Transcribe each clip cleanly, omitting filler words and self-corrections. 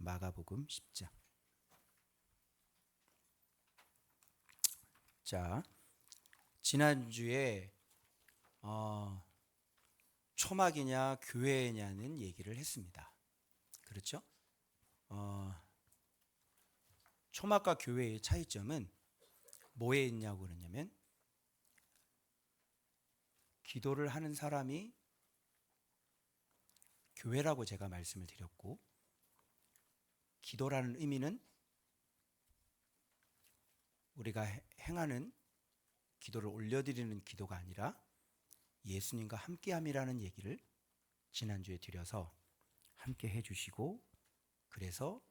마가복음 10장. 자, 지난주에 초막이냐 교회냐는 얘기를 했습니다. 그렇죠? 초막과 교회의 차이점은 뭐에 있냐고 그러냐면, 기도를 하는 사람이 교회라고 제가 말씀을 드렸고, 기도라는 의미는 우리가 행하는 기도를 올려드리는 기도가 아니라 예수님과 함께함이라는 얘기를 지난주에 드려서 함께 해주시고, 그래서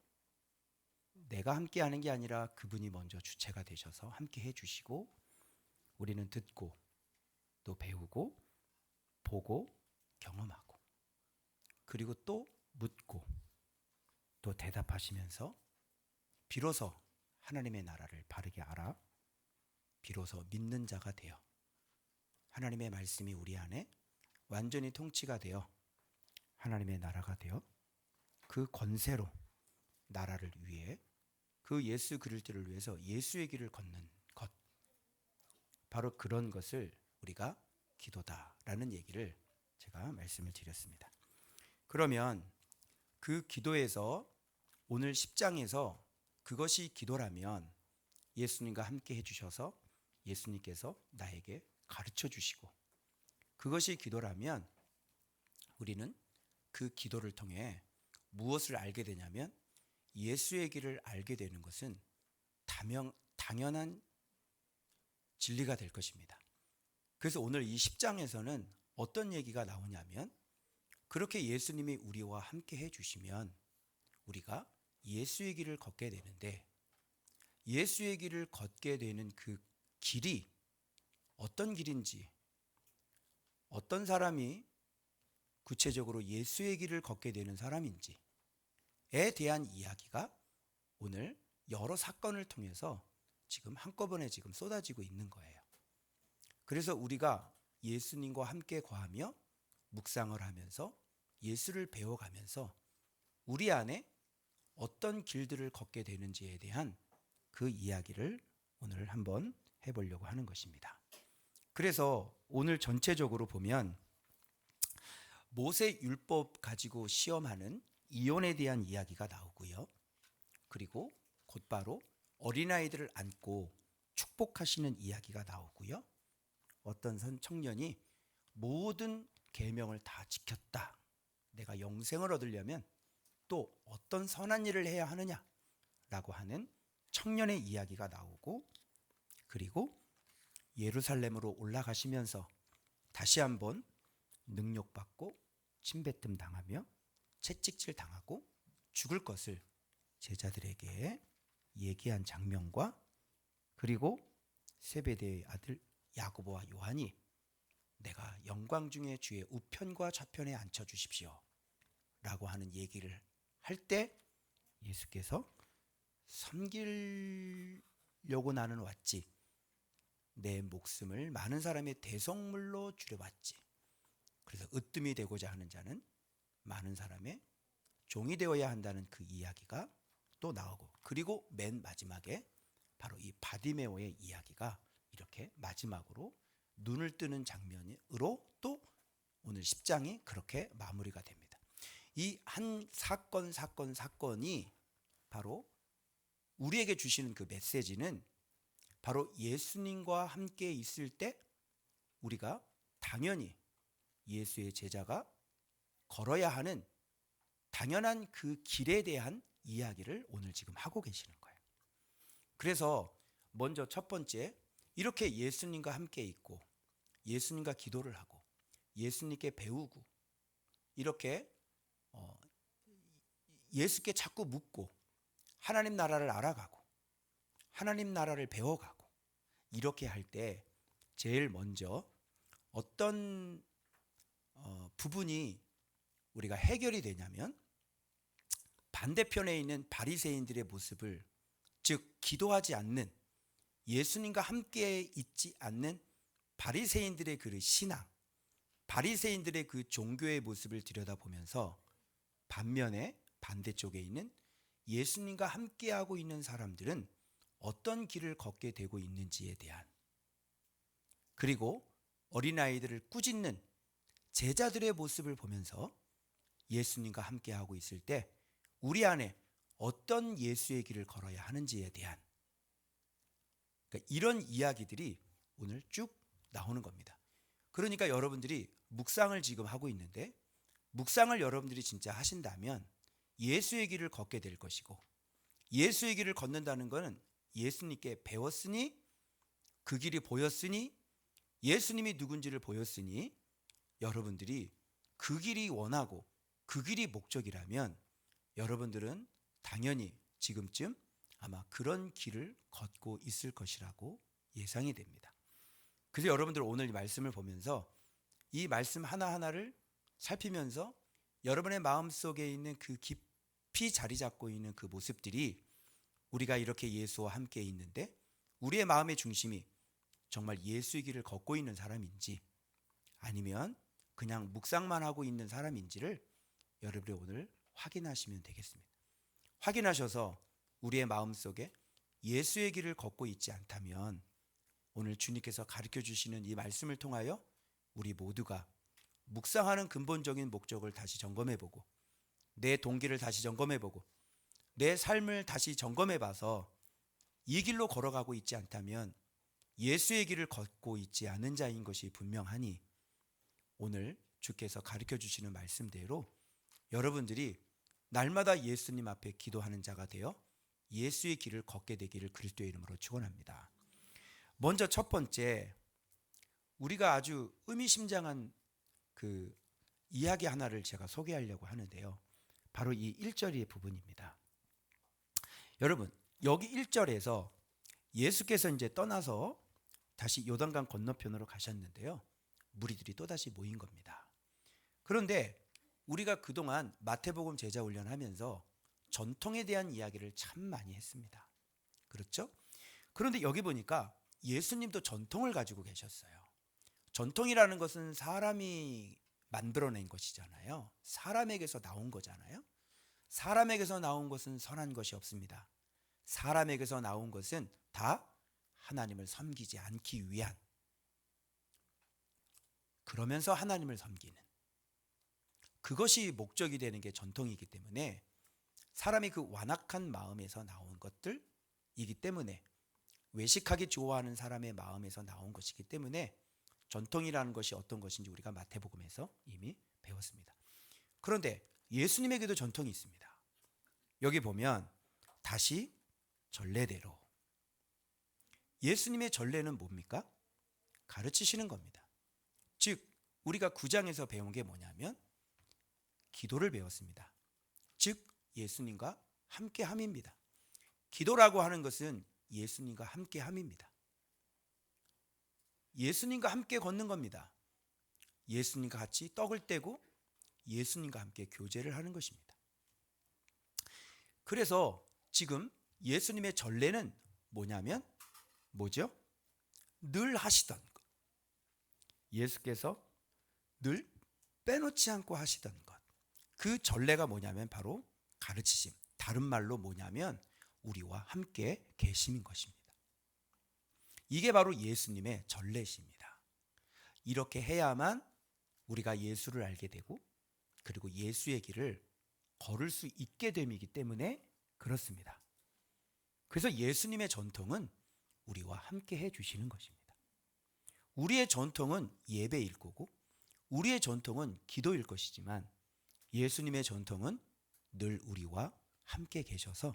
내가 함께하는 게 아니라 그분이 먼저 주체가 되셔서 함께 해주시고, 우리는 듣고 또 배우고 보고 경험하고, 그리고 또 묻고 또 대답하시면서 비로소 하나님의 나라를 바르게 알아 비로소 믿는 자가 되어 하나님의 말씀이 우리 안에 완전히 통치가 되어 하나님의 나라가 되어 그 권세로 나라를 위해 그 예수 그리스도를 위해서 예수의 길을 걷는 것, 바로 그런 것을 우리가 기도다라는 얘기를 제가 말씀을 드렸습니다. 그러면 그 기도에서 오늘 10장에서 그것이 기도라면 예수님과 함께 해주셔서 예수님께서 나에게 가르쳐 주시고, 그것이 기도라면 우리는 그 기도를 통해 무엇을 알게 되냐면, 예수의 길을 알게 되는 것은 당연한 진리가 될 것입니다. 그래서 오늘 이 10장에서는 어떤 얘기가 나오냐면, 그렇게 예수님이 우리와 함께 해주시면 우리가 예수의 길을 걷게 되는데, 예수의 길을 걷게 되는 그 길이 어떤 길인지, 어떤 사람이 구체적으로 예수의 길을 걷게 되는 사람인지에 대한 이야기가 오늘 여러 사건을 통해서 지금 한꺼번에 지금 쏟아지고 있는 거예요. 그래서 우리가 예수님과 함께 거하며 묵상을 하면서 예수를 배워가면서 우리 안에 어떤 길들을 걷게 되는지에 대한 그 이야기를 오늘 한번 해보려고 하는 것입니다. 그래서 오늘 전체적으로 보면 모세 율법 가지고 시험하는 이혼에 대한 이야기가 나오고요. 그리고 곧바로 어린아이들을 안고 축복하시는 이야기가 나오고요. 어떤 청년이 모든 계명을 다 지켰다, 내가 영생을 얻으려면 또 어떤 선한 일을 해야 하느냐라고 하는 청년의 이야기가 나오고, 그리고 예루살렘으로 올라가시면서 다시 한번 능욕받고 침뱉음 당하며 채찍질 당하고 죽을 것을 제자들에게 얘기한 장면과, 그리고 세베대의 아들 야고보와 요한이 내가 영광 중에 주의 우편과 좌편에 앉혀주십시오 라고 하는 얘기를 할 때, 예수께서 섬기려고 나는 왔지, 내 목숨을 많은 사람의 대속물로 주려왔지, 그래서 으뜸이 되고자 하는 자는 많은 사람의 종이 되어야 한다는 그 이야기가 또 나오고, 그리고 맨 마지막에 바로 이 바디메오의 이야기가 이렇게 마지막으로 눈을 뜨는 장면으로 또 오늘 10장이 그렇게 마무리가 됩니다. 이 한 사건이 바로 우리에게 주시는 그 메시지는, 바로 예수님과 함께 있을 때 우리가 당연히 예수의 제자가 걸어야 하는 당연한 그 길에 대한 이야기를 오늘 지금 하고 계시는 거예요. 그래서 먼저 첫 번째, 이렇게 예수님과 함께 있고 예수님과 기도를 하고 예수님께 배우고 이렇게 예수께 자꾸 묻고 하나님 나라를 알아가고 하나님 나라를 배워가고, 이렇게 할 때 제일 먼저 어떤 부분이 우리가 해결이 되냐면, 반대편에 있는 바리새인들의 모습을, 즉 기도하지 않는, 예수님과 함께 있지 않는 바리새인들의 그 신앙, 바리새인들의 그 종교의 모습을 들여다보면서 반면에 반대쪽에 있는 예수님과 함께하고 있는 사람들은 어떤 길을 걷게 되고 있는지에 대한, 그리고 어린아이들을 꾸짖는 제자들의 모습을 보면서 예수님과 함께하고 있을 때 우리 안에 어떤 예수의 길을 걸어야 하는지에 대한, 그러니까 이런 이야기들이 오늘 쭉 나오는 겁니다. 그러니까 여러분들이 묵상을 지금 하고 있는데, 묵상을 여러분들이 진짜 하신다면 예수의 길을 걷게 될 것이고, 예수의 길을 걷는다는 것은 예수님께 배웠으니, 그 길이 보였으니, 예수님이 누군지를 보였으니, 여러분들이 그 길이 원하고 그 길이 목적이라면 여러분들은 당연히 지금쯤 아마 그런 길을 걷고 있을 것이라고 예상이 됩니다. 그래서 여러분들 오늘 이 말씀을 보면서 이 말씀 하나하나를 살피면서 여러분의 마음속에 있는 그 깊이 자리 잡고 있는 그 모습들이, 우리가 이렇게 예수와 함께 있는데 우리의 마음의 중심이 정말 예수의 길을 걷고 있는 사람인지 아니면 그냥 묵상만 하고 있는 사람인지를 여러분이 오늘 확인하시면 되겠습니다. 확인하셔서 우리의 마음속에 예수의 길을 걷고 있지 않다면 오늘 주님께서 가르쳐 주시는 이 말씀을 통하여 우리 모두가 묵상하는 근본적인 목적을 다시 점검해보고, 내 동기를 다시 점검해보고, 내 삶을 다시 점검해봐서 이 길로 걸어가고 있지 않다면 예수의 길을 걷고 있지 않은 자인 것이 분명하니, 오늘 주께서 가르쳐 주시는 말씀대로 여러분들이 날마다 예수님 앞에 기도하는 자가 되어 예수의 길을 걷게 되기를 그리스도의 이름으로 축원합니다. 먼저 첫 번째, 우리가 아주 의미심장한 그 이야기 하나를 제가 소개하려고 하는데요. 바로 이 1절의 부분입니다. 여러분, 여기 1절에서 예수께서 이제 떠나서 다시 요단강 건너편으로 가셨는데요. 무리들이 또다시 모인 겁니다. 그런데 우리가 그동안 마태복음 제자 훈련하면서 전통에 대한 이야기를 참 많이 했습니다. 그렇죠? 그런데 여기 보니까 예수님도 전통을 가지고 계셨어요. 전통이라는 것은 사람이 만들어낸 것이잖아요. 사람에게서 나온 거잖아요. 사람에게서 나온 것은 선한 것이 없습니다. 사람에게서 나온 것은 다 하나님을 섬기지 않기 위한, 그러면서 하나님을 섬기는, 그것이 목적이 되는 게 전통이기 때문에, 사람이 그 완악한 마음에서 나온 것들이기 때문에, 외식하기 좋아하는 사람의 마음에서 나온 것이기 때문에 전통이라는 것이 어떤 것인지 우리가 마태복음에서 이미 배웠습니다. 그런데 예수님에게도 전통이 있습니다. 여기 보면 다시 전례대로, 예수님의 전례는 뭡니까? 가르치시는 겁니다. 즉 우리가 9장에서 배운 게 뭐냐면 기도를 배웠습니다. 즉 예수님과 함께함입니다. 기도라고 하는 것은 예수님과 함께함입니다. 예수님과 함께 걷는 겁니다. 예수님과 같이 떡을 떼고 예수님과 함께 교제를 하는 것입니다. 그래서 지금 예수님의 전례는 뭐냐면 뭐죠? 늘 하시던 것. 예수께서 늘 빼놓지 않고 하시던 것. 그 전례가 뭐냐면 바로 가르치심. 다른 말로 뭐냐면 우리와 함께 계심인 것입니다. 이게 바로 예수님의 전례십니다. 이렇게 해야만 우리가 예수를 알게 되고 그리고 예수의 길을 걸을 수 있게 됨이기 때문에 그렇습니다. 그래서 예수님의 전통은 우리와 함께 해주시는 것입니다. 우리의 전통은 예배일 거고 우리의 전통은 기도일 것이지만 예수님의 전통은 늘 우리와 함께 계셔서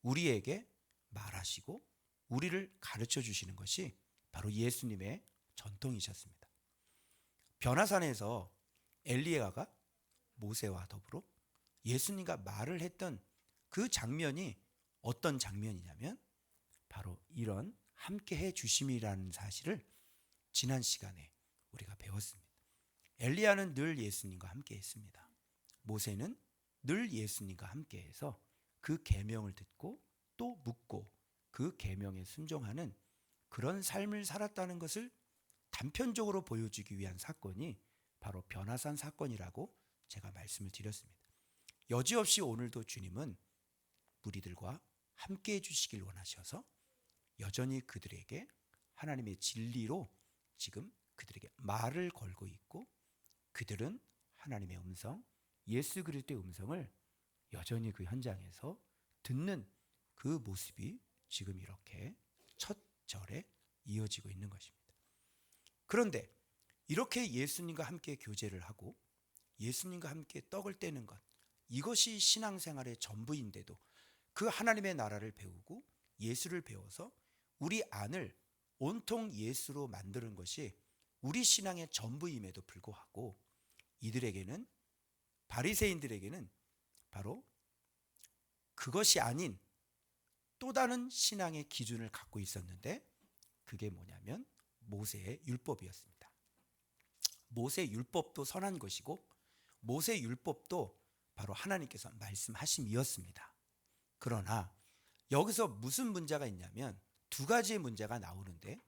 우리에게 말하시고 우리를 가르쳐 주시는 것이 바로 예수님의 전통이셨습니다. 변화산에서 엘리야가 모세와 더불어 예수님과 말을 했던 그 장면이 어떤 장면이냐면 바로 이런 함께 해 주심이라는 사실을 지난 시간에 우리가 배웠습니다. 엘리야는 늘 예수님과 함께 했습니다. 모세는 늘 예수님과 함께 해서 그 계명을 듣고 또 묻고 그 계명에 순종하는 그런 삶을 살았다는 것을 단편적으로 보여주기 위한 사건이 바로 변화산 사건이라고 제가 말씀을 드렸습니다. 여지없이 오늘도 주님은 무리들과 함께 해주시길 원하셔서 여전히 그들에게 하나님의 진리로 지금 그들에게 말을 걸고 있고, 그들은 하나님의 음성, 예수 그리스도의 음성을 여전히 그 현장에서 듣는 그 모습이 지금 이렇게 첫 절에 이어지고 있는 것입니다. 그런데 이렇게 예수님과 함께 교제를 하고 예수님과 함께 떡을 떼는 것, 이것이 신앙생활의 전부인데도 그 하나님의 나라를 배우고 예수를 배워서 우리 안을 온통 예수로 만드는 것이 우리 신앙의 전부임에도 불구하고 이들에게는, 바리새인들에게는 바로 그것이 아닌 또 다른 신앙의 기준을 갖고 있었는데, 그게 뭐냐면 모세의 율법이었습니다. 모세 율법도 선한 것이고 모세 율법도 바로 하나님께서 말씀하심이었습니다. 그러나 여기서 무슨 문제가 있냐면 두 가지의 문제가 나오는데,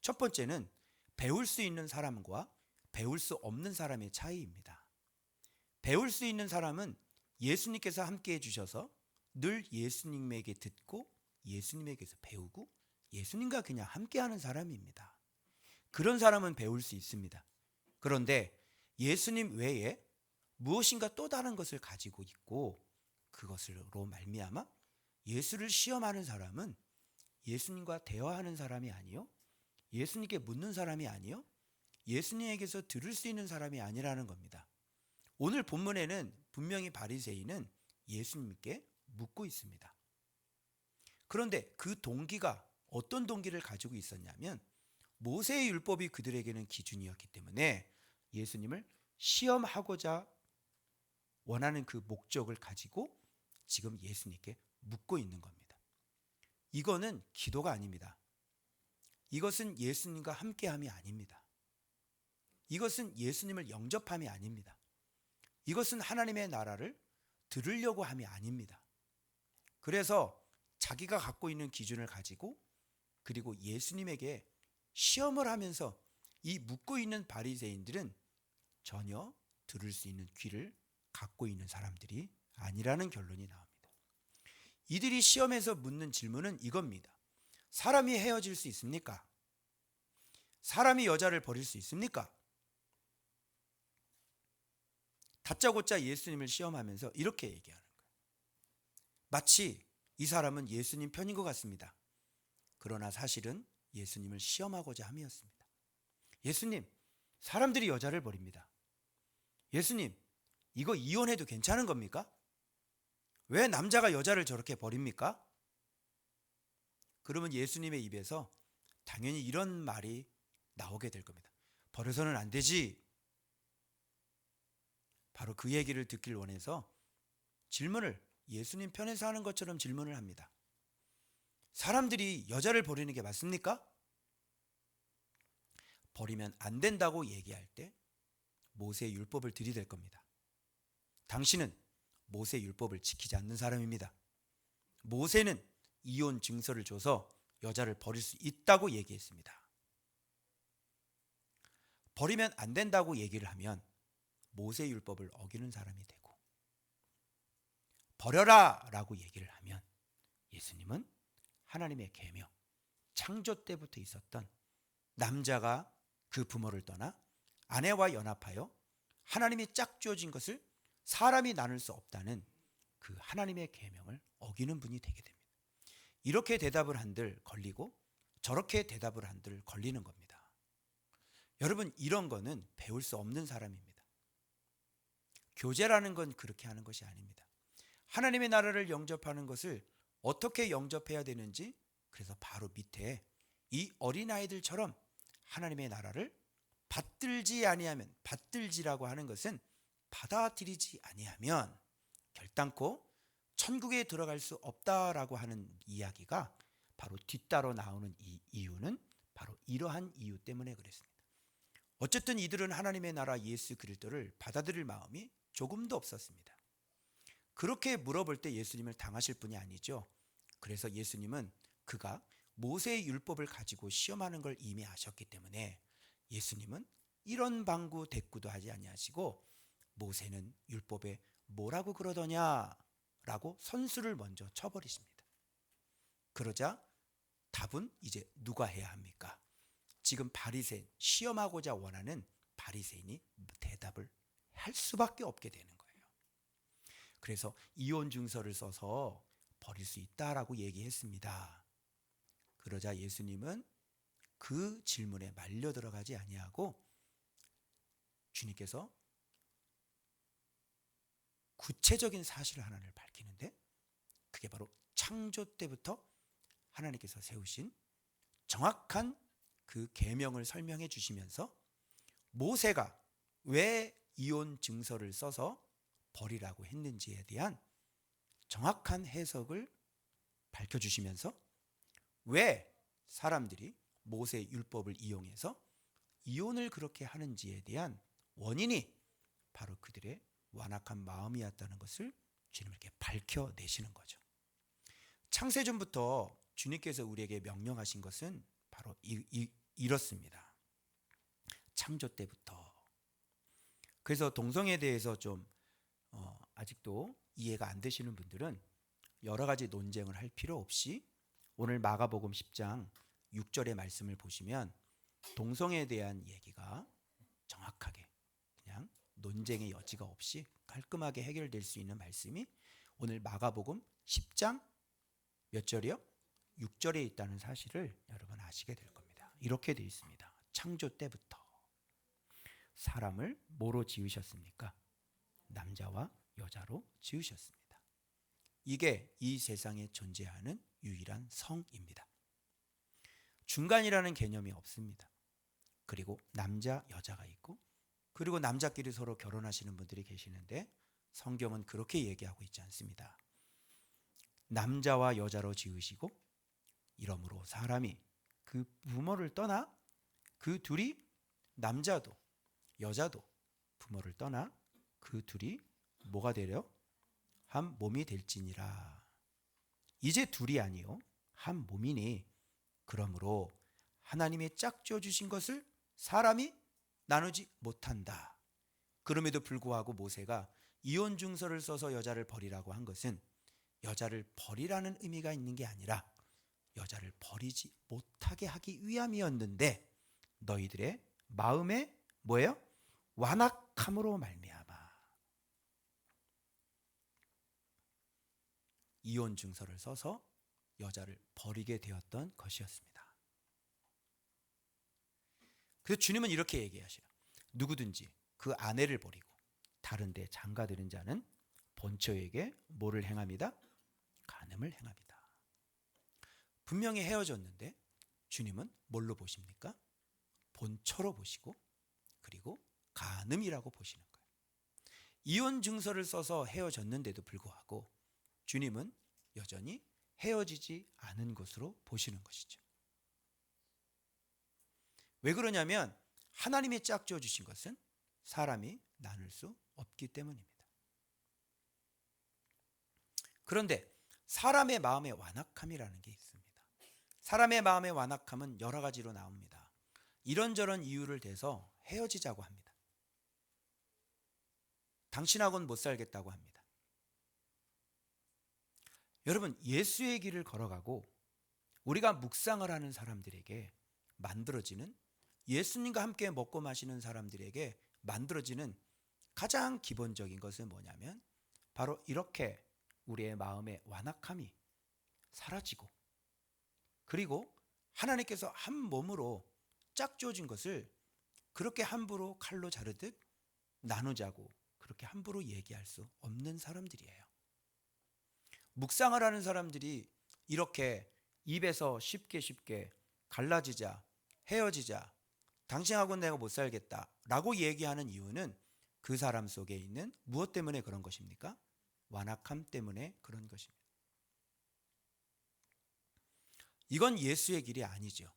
첫 번째는 배울 수 있는 사람과 배울 수 없는 사람의 차이입니다. 배울 수 있는 사람은 예수님께서 함께 해주셔서 늘 예수님에게 듣고 예수님에게서 배우고 예수님과 그냥 함께하는 사람입니다. 그런 사람은 배울 수 있습니다. 그런데 예수님 외에 무엇인가 또 다른 것을 가지고 있고 그것으로 말미암아 예수를 시험하는 사람은 예수님과 대화하는 사람이 아니요, 예수님께 묻는 사람이 아니요, 예수님에게서 들을 수 있는 사람이 아니라는 겁니다. 오늘 본문에는 분명히 바리새인은 예수님께 묻고 있습니다. 그런데 그 동기가 어떤 동기를 가지고 있었냐면 모세의 율법이 그들에게는 기준이었기 때문에 예수님을 시험하고자 원하는 그 목적을 가지고 지금 예수님께 묻고 있는 겁니다. 이거는 기도가 아닙니다. 이것은 예수님과 함께함이 아닙니다. 이것은 예수님을 영접함이 아닙니다. 이것은 하나님의 나라를 들으려고 함이 아닙니다. 그래서 자기가 갖고 있는 기준을 가지고 그리고 예수님에게 시험을 하면서 이 묻고 있는 바리새인들은 전혀 들을 수 있는 귀를 갖고 있는 사람들이 아니라는 결론이 나옵니다. 이들이 시험에서 묻는 질문은 이겁니다. 사람이 헤어질 수 있습니까? 사람이 여자를 버릴 수 있습니까? 다짜고짜 예수님을 시험하면서 이렇게 얘기하는 거예요. 마치 이 사람은 예수님 편인 것 같습니다. 그러나 사실은 예수님을 시험하고자 함이었습니다. 예수님, 사람들이 여자를 버립니다. 예수님, 이거 이혼해도 괜찮은 겁니까? 왜 남자가 여자를 저렇게 버립니까? 그러면 예수님의 입에서 당연히 이런 말이 나오게 될 겁니다. 버려서는 안 되지. 바로 그 얘기를 듣길 원해서 질문을 예수님 편에서 하는 것처럼 질문을 합니다. 사람들이 여자를 버리는 게 맞습니까? 버리면 안 된다고 얘기할 때 모세의 율법을 들이댈 겁니다. 당신은 모세의 율법을 지키지 않는 사람입니다. 모세는 이혼 증서를 줘서 여자를 버릴 수 있다고 얘기했습니다. 버리면 안 된다고 얘기를 하면 모세의 율법을 어기는 사람이 되고, 버려라 라고 얘기를 하면 예수님은 하나님의 계명, 창조 때부터 있었던 남자가 그 부모를 떠나 아내와 연합하여 하나님이 짝지어진 것을 사람이 나눌 수 없다는 그 하나님의 계명을 어기는 분이 되게 됩니다. 이렇게 대답을 한들 걸리고 저렇게 대답을 한들 걸리는 겁니다. 여러분, 이런 거는 배울 수 없는 사람입니다. 교제라는 건 그렇게 하는 것이 아닙니다. 하나님의 나라를 영접하는 것을 어떻게 영접해야 되는지, 그래서 바로 밑에 이 어린아이들처럼 하나님의 나라를 받들지 아니하면, 받들지라고 하는 것은 받아들이지 아니하면 결단코 천국에 들어갈 수 없다라고 하는 이야기가 바로 뒤따라 나오는 이 이유는 바로 이러한 이유 때문에 그랬습니다. 어쨌든 이들은 하나님의 나라 예수 그리스도를 받아들일 마음이 조금도 없었습니다. 그렇게 물어볼 때 예수님을 당하실 분이 아니죠. 그래서 예수님은 그가 모세의 율법을 가지고 시험하는 걸 이미 아셨기 때문에 예수님은 이런 방구 대꾸도 하지 아니하시고, 모세는 율법에 뭐라고 그러더냐 라고 선수를 먼저 쳐버리십니다. 그러자 답은 이제 누가 해야 합니까? 지금 바리새인, 시험하고자 원하는 바리새인이 대답을 할 수밖에 없게 되는 거예요. 그래서 이혼 증서를 써서 버릴 수 있다라고 얘기했습니다. 그러자 예수님은 그 질문에 말려 들어가지 아니하고 주님께서 구체적인 사실 하나를 밝히는데, 그게 바로 창조 때부터 하나님께서 세우신 정확한 그 계명을 설명해 주시면서 모세가 왜 이혼 증서를 써서 버리라고 했는지에 대한 정확한 해석을 밝혀주시면서 왜 사람들이 모세의 율법을 이용해서 이혼을 그렇게 하는지에 대한 원인이 바로 그들의 완악한 마음이었다는 것을 주님께 밝혀내시는 거죠. 창세전부터 주님께서 우리에게 명령하신 것은 바로 이렇습니다. 창조 때부터. 그래서 동성애에 대해서 좀 아직도 이해가 안 되시는 분들은 여러 가지 논쟁을 할 필요 없이 오늘 마가복음 10장 6절의 말씀을 보시면 동성애에 대한 얘기가 정확하게 그냥 논쟁의 여지가 없이 깔끔하게 해결될 수 있는 말씀이 오늘 마가복음 10장 몇 절이요? 6절에 있다는 사실을 여러분 아시게 될 겁니다. 이렇게 되어 있습니다. 창조 때부터 사람을 뭐로 지으셨습니까? 남자와 여자로 지으셨습니다. 이게 이 세상에 존재하는 유일한 성입니다. 중간이라는 개념이 없습니다. 그리고 남자, 여자가 있고, 그리고 남자끼리 서로 결혼하시는 분들이 계시는데 성경은 그렇게 얘기하고 있지 않습니다. 남자와 여자로 지으시고, 이러므로 사람이 그 부모를 떠나 그 둘이, 남자도 여자도 부모를 떠나 그 둘이 뭐가 되려? 한 몸이 될지니라. 이제 둘이 아니요 한 몸이니, 그러므로 하나님의 짝지어 주신 것을 사람이 나누지 못한다. 그럼에도 불구하고 모세가 이혼 증서를 써서 여자를 버리라고 한 것은 여자를 버리라는 의미가 있는 게 아니라 여자를 버리지 못하게 하기 위함이었는데, 너희들의 마음에 뭐예요? 완악함으로 말미암아 이혼 증서를 써서 여자를 버리게 되었던 것이었습니다. 그래서 주님은 이렇게 얘기하셔요. 누구든지 그 아내를 버리고 다른 데 장가드는 자는 본처에게 뭐를 행합니다? 간음을 행합니다. 분명히 헤어졌는데 주님은 뭘로 보십니까? 본처로 보시고, 그리고 간음이라고 보시는 거예요. 이혼 증서를 써서 헤어졌는데도 불구하고 주님은 여전히 헤어지지 않은 것으로 보시는 것이죠. 왜 그러냐면 하나님이 짝지어 주신 것은 사람이 나눌 수 없기 때문입니다. 그런데 사람의 마음의 완악함이라는 게 있습니다. 사람의 마음의 완악함은 여러 가지로 나옵니다. 이런저런 이유를 대서 헤어지자고 합니다. 당신하고는 못 살겠다고 합니다. 여러분, 예수의 길을 걸어가고 우리가 묵상을 하는 사람들에게 만들어지는, 예수님과 함께 먹고 마시는 사람들에게 만들어지는 가장 기본적인 것은 뭐냐면 바로 이렇게 우리의 마음의 완악함이 사라지고, 그리고 하나님께서 한 몸으로 짝지어진 것을 그렇게 함부로 칼로 자르듯 나누자고 그렇게 함부로 얘기할 수 없는 사람들이에요. 묵상을 하는 사람들이 이렇게 입에서 쉽게 갈라지자, 헤어지자, 당신하고는 내가 못 살겠다 라고 얘기하는 이유는 그 사람 속에 있는 무엇 때문에 그런 것입니까? 완악함 때문에 그런 것입니다. 이건 예수의 길이 아니죠.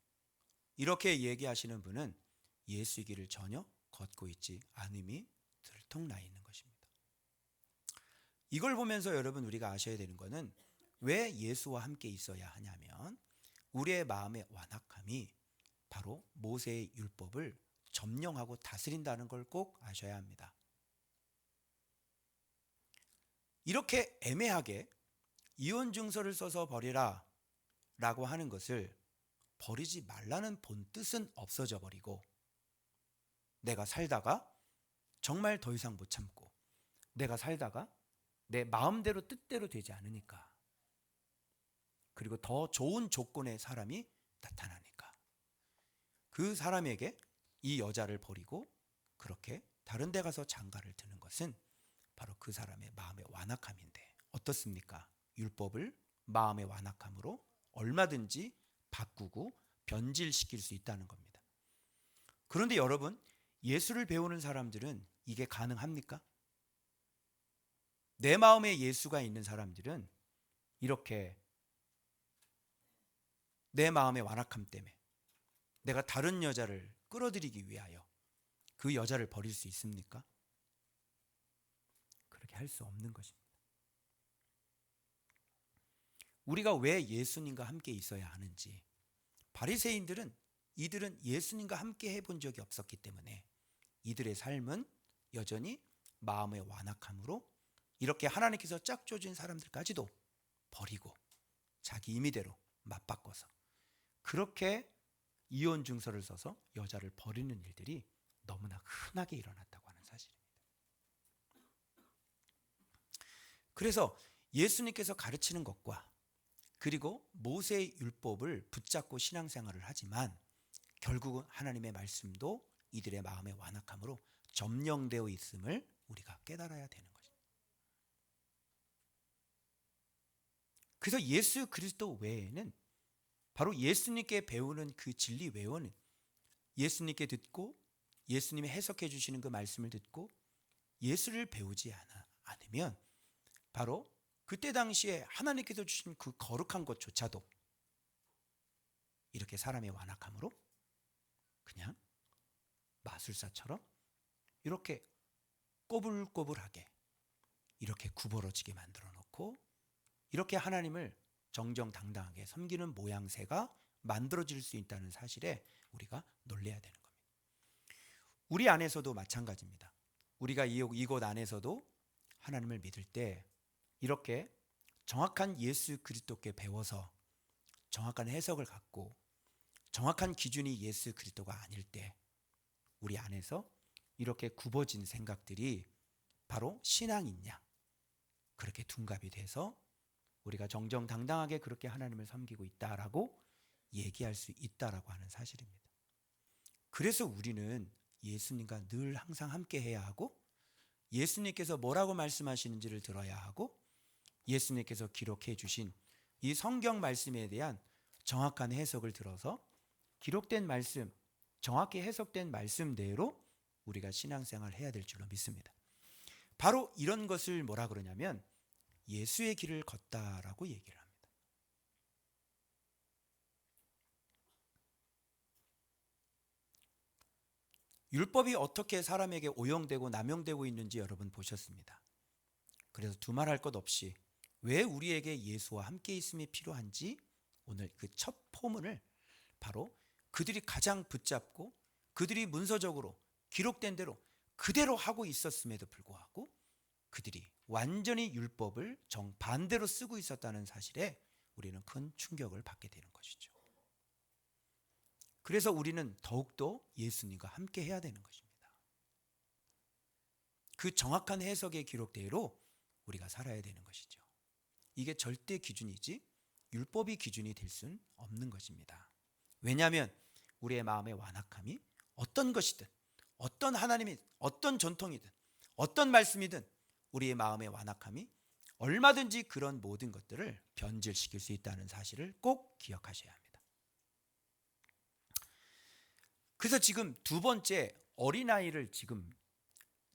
이렇게 얘기하시는 분은 예수의 길을 전혀 걷고 있지 않음이 들통나 있는 것입니다. 이걸 보면서 여러분, 우리가 아셔야 되는 것은 왜 예수와 함께 있어야 하냐면 우리의 마음의 완악함이 바로 모세의 율법을 점령하고 다스린다는 걸 꼭 아셔야 합니다. 이렇게 애매하게 이혼 증서를 써서 버리라 라고 하는 것을 버리지 말라는 본 뜻은 없어져 버리고, 내가 살다가 정말 더 이상 못 참고, 내가 살다가 내 마음대로 뜻대로 되지 않으니까, 그리고 더 좋은 조건의 사람이 나타나니까 그 사람에게 이 여자를 버리고 그렇게 다른 데 가서 장가를 드는 것은 바로 그 사람의 마음의 완악함인데, 어떻습니까? 율법을 마음의 완악함으로 얼마든지 바꾸고 변질시킬 수 있다는 겁니다. 그런데 여러분, 예수를 배우는 사람들은 이게 가능합니까? 내 마음에 예수가 있는 사람들은 이렇게 내 마음의 완악함 때문에 내가 다른 여자를 끌어들이기 위하여 그 여자를 버릴 수 있습니까? 그렇게 할 수 없는 것입니다. 우리가 왜 예수님과 함께 있어야 하는지, 바리새인들은 이들은 예수님과 함께 해본 적이 없었기 때문에 이들의 삶은 여전히 마음의 완악함으로 이렇게 하나님께서 짝줘진 사람들까지도 버리고 자기 임의대로 맞바꿔서 그렇게 이혼 증서를 써서 여자를 버리는 일들이 너무나 흔하게 일어났다고 하는 사실입니다. 그래서 예수님께서 가르치는 것과 그리고 모세의 율법을 붙잡고 신앙생활을 하지만 결국은 하나님의 말씀도 이들의 마음의 완악함으로 점령되어 있음을 우리가 깨달아야 되는 것입니다. 그래서 예수 그리스도 외에는 바로 예수님께 배우는 그 진리 외에는, 예수님께 듣고 예수님이 해석해 주시는 그 말씀을 듣고 예수를 배우지 않으면 바로 그때 당시에 하나님께서 주신 그 거룩한 것조차도 이렇게 사람의 완악함으로 그냥 마술사처럼 이렇게 꼬불꼬불하게 이렇게 구부러지게 만들어 놓고 이렇게 하나님을 정정당당하게 섬기는 모양새가 만들어질 수 있다는 사실에 우리가 놀라야 되는 겁니다. 우리 안에서도 마찬가지입니다. 우리가 이곳 안에서도 하나님을 믿을 때 이렇게 정확한 예수 그리스도께 배워서 정확한 해석을 갖고 정확한 기준이 예수 그리스도가 아닐 때 우리 안에서 이렇게 굽어진 생각들이 바로 신앙이냐, 그렇게 둔갑이 돼서 우리가 정정당당하게 그렇게 하나님을 섬기고 있다라고 얘기할 수 있다라고 하는 사실입니다. 그래서 우리는 예수님과 늘 항상 함께 해야 하고, 예수님께서 뭐라고 말씀하시는지를 들어야 하고, 예수님께서 기록해 주신 이 성경 말씀에 대한 정확한 해석을 들어서 기록된 말씀, 정확히 해석된 말씀대로 우리가 신앙생활을 해야 될 줄로 믿습니다. 바로 이런 것을 뭐라 그러냐면 예수의 길을 걷다라고 얘기를 합니다. 율법이 어떻게 사람에게 오용되고 남용되고 있는지 여러분 보셨습니다. 그래서 두말할 것 없이 왜 우리에게 예수와 함께 있음이 필요한지 오늘 그 첫 포문을 바로 그들이 가장 붙잡고 그들이 문서적으로 기록된 대로 그대로 하고 있었음에도 불구하고 그들이 완전히 율법을 정반대로 쓰고 있었다는 사실에 우리는 큰 충격을 받게 되는 것이죠. 그래서 우리는 더욱더 예수님과 함께 해야 되는 것입니다. 그 정확한 해석의 기록대로 우리가 살아야 되는 것이죠. 이게 절대 기준이지 율법이 기준이 될 수는 없는 것입니다. 왜냐하면 우리의 마음의 완악함이 어떤 것이든 어떤 하나님이 어떤 전통이든 어떤 말씀이든 우리의 마음의 완악함이 얼마든지 그런 모든 것들을 변질시킬 수 있다는 사실을 꼭 기억하셔야 합니다. 그래서 지금 두 번째, 어린아이를 지금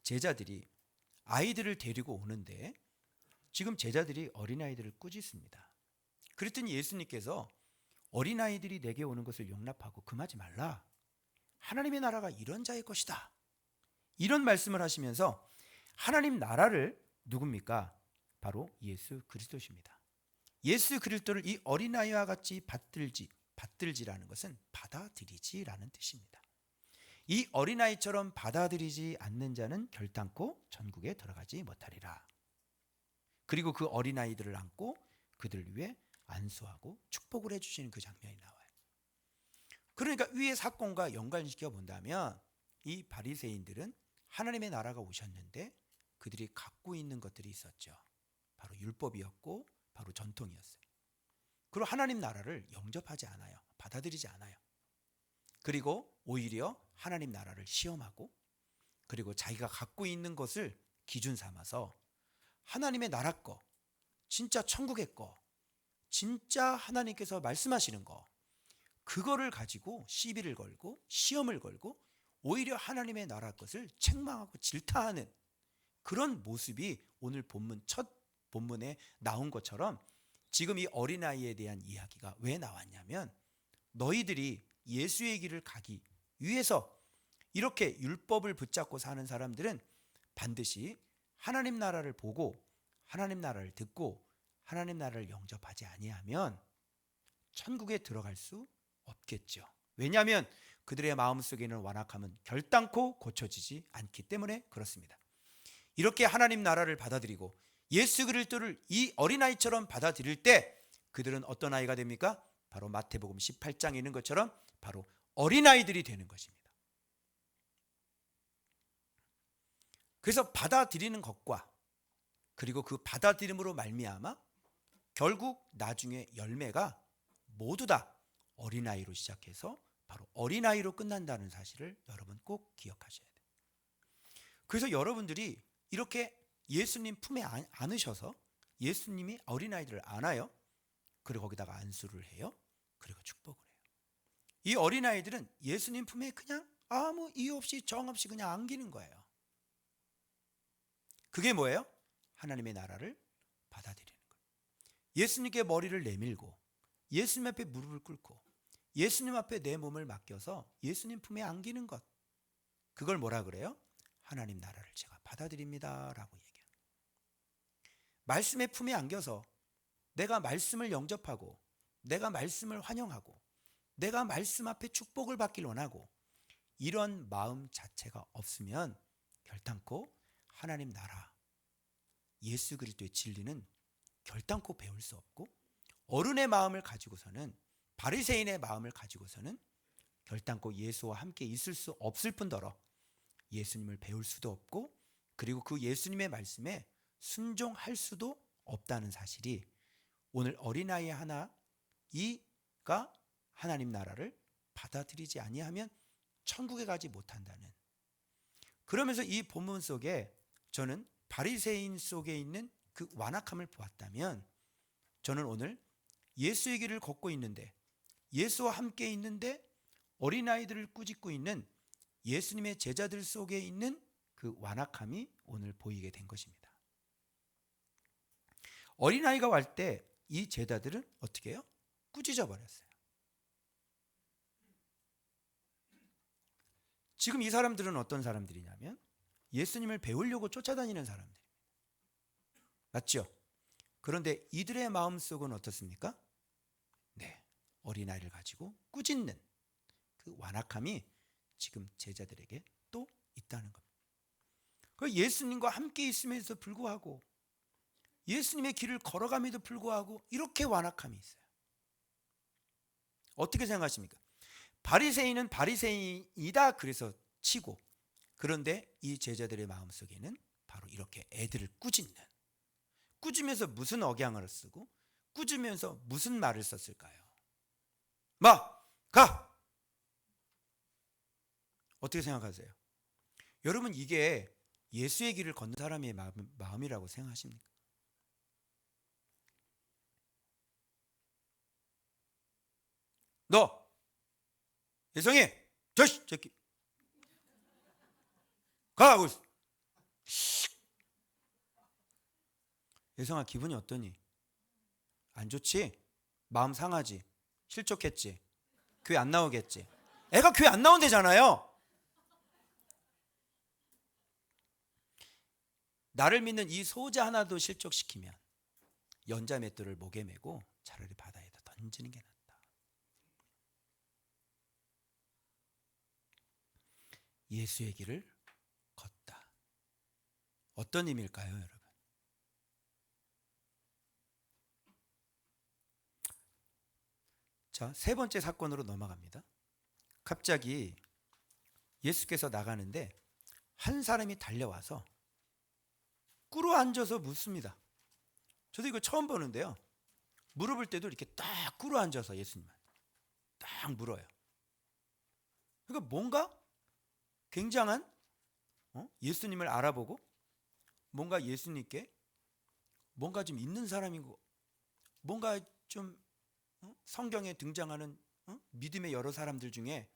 제자들이 아이들을 데리고 오는데 지금 제자들이 어린아이들을 꾸짖습니다. 그랬더니 예수님께서 어린아이들이 내게 오는 것을 용납하고 금하지 말라. 하나님의 나라가 이런 자의 것이다. 이런 말씀을 하시면서 하나님 나라를 누굽니까? 바로 예수 그리스도십니다. 예수 그리스도를 이 어린아이와 같이 받들지라는 것은 받아들이지라는 뜻입니다. 이 어린아이처럼 받아들이지 않는 자는 결단코 천국에 들어가지 못하리라. 그리고 그 어린아이들을 안고 그들을 위해 안수하고 축복을 해주시는 그 장면이 나와요. 그러니까 위의 사건과 연관시켜 본다면 이 바리새인들은 하나님의 나라가 오셨는데 그들이 갖고 있는 것들이 있었죠. 바로 율법이었고 바로 전통이었어요. 그리고 하나님 나라를 영접하지 않아요. 받아들이지 않아요. 그리고 오히려 하나님 나라를 시험하고 그리고 자기가 갖고 있는 것을 기준 삼아서 하나님의 나라 거, 진짜 천국의 거, 진짜 하나님께서 말씀하시는 거, 그거를 가지고 시비를 걸고 시험을 걸고 오히려 하나님의 나라 것을 책망하고 질타하는 그런 모습이 오늘 본문 첫 본문에 나온 것처럼 지금 이 어린아이에 대한 이야기가 왜 나왔냐면 너희들이 예수의 길을 가기 위해서 이렇게 율법을 붙잡고 사는 사람들은 반드시 하나님 나라를 보고 하나님 나라를 듣고 하나님 나라를 영접하지 아니하면 천국에 들어갈 수 없겠죠. 왜냐하면 그들의 마음속에 있는 완악함은 결단코 고쳐지지 않기 때문에 그렇습니다. 이렇게 하나님 나라를 받아들이고 예수 그리스도를 이 어린아이처럼 받아들일 때 그들은 어떤 아이가 됩니까? 바로 마태복음 18장에 있는 것처럼 바로 어린아이들이 되는 것입니다. 그래서 받아들이는 것과 그리고 그 받아들임으로 말미암아 결국 나중에 열매가 모두 다 어린아이로 시작해서 바로 어린아이로 끝난다는 사실을 여러분 꼭 기억하셔야 돼요. 그래서 여러분들이 이렇게 예수님 품에 안으셔서 예수님이 어린아이들을 안아요. 그리고 거기다가 안수를 해요. 그리고 축복을 해요. 이 어린아이들은 예수님 품에 그냥 아무 이유 없이 정 없이 그냥 안기는 거예요. 그게 뭐예요? 하나님의 나라를 받아들이는 거예요. 예수님께 머리를 내밀고 예수님 앞에 무릎을 꿇고 예수님 앞에 내 몸을 맡겨서 예수님 품에 안기는 것, 그걸 뭐라 그래요? 하나님 나라를 제가 받아들입니다 라고 얘기해요. 말씀의 품에 안겨서 내가 말씀을 영접하고 내가 말씀을 환영하고 내가 말씀 앞에 축복을 받길 원하고 이런 마음 자체가 없으면 결단코 하나님 나라, 예수 그리스도의 진리는 결단코 배울 수 없고 어른의 마음을 가지고서는 바리새인의 마음을 가지고서는 결단코 예수와 함께 있을 수 없을 뿐더러 예수님을 배울 수도 없고 그리고 그 예수님의 말씀에 순종할 수도 없다는 사실이 오늘 어린아이 하나 이가 하나님 나라를 받아들이지 아니하면 천국에 가지 못한다는, 그러면서 이 본문 속에 저는 바리새인 속에 있는 그 완악함을 보았다면 저는 오늘 예수의 길을 걷고 있는데 예수와 함께 있는데 어린아이들을 꾸짖고 있는 예수님의 제자들 속에 있는 그 완악함이 오늘 보이게 된 것입니다. 어린아이가 갈 때 이 제자들은 어떻게 해요? 꾸짖어 버렸어요. 지금 이 사람들은 어떤 사람들이냐면 예수님을 배우려고 쫓아다니는 사람들입니다. 맞죠? 그런데 이들의 마음속은 어떻습니까? 네, 어린아이를 가지고 꾸짖는 그 완악함이 지금 제자들에게 또 있다는 겁니다. 그 예수님과 함께 있음에도 불구하고 예수님의 길을 걸어감에도 불구하고 이렇게 완악함이 있어요. 어떻게 생각하십니까? 바리새인은 바리새인이다 그래서 치고, 그런데 이 제자들의 마음속에는 바로 이렇게 애들을 꾸짖으면서 무슨 억양을 쓰고 꾸짖으면서 무슨 말을 썼을까요? 가! 어떻게 생각하세요? 여러분, 이게 예수의 길을 걷는 사람의 마음이라고 생각하십니까? 너 예성이 저씨 새끼 가! 하고 있어. 예성아, 기분이 어떠니? 안 좋지? 마음 상하지? 실족했지? 교회 안 나오겠지? 애가 교회 안 나온대잖아요. 나를 믿는 이 소자 하나도 실족시키면 연자 맷돌을 목에 메고 차라리 바다에다 던지는 게 낫다. 예수의 길을 걷다. 어떤 의미일까요, 여러분? 자, 세 번째 사건으로 넘어갑니다. 갑자기 예수께서 나가는데 한 사람이 달려와서 꿇어 앉아서 묻습니다. 저도 이거 처음 보는데요. 물어볼 때도 이렇게 딱 꿇어 앉아서 예수님한테 딱 물어요. 그러니까 뭔가 굉장한 예수님을 알아보고 뭔가 예수님께 뭔가 좀 있는 사람이고 뭔가 좀 성경에 등장하는 믿음의 여러 사람들 중에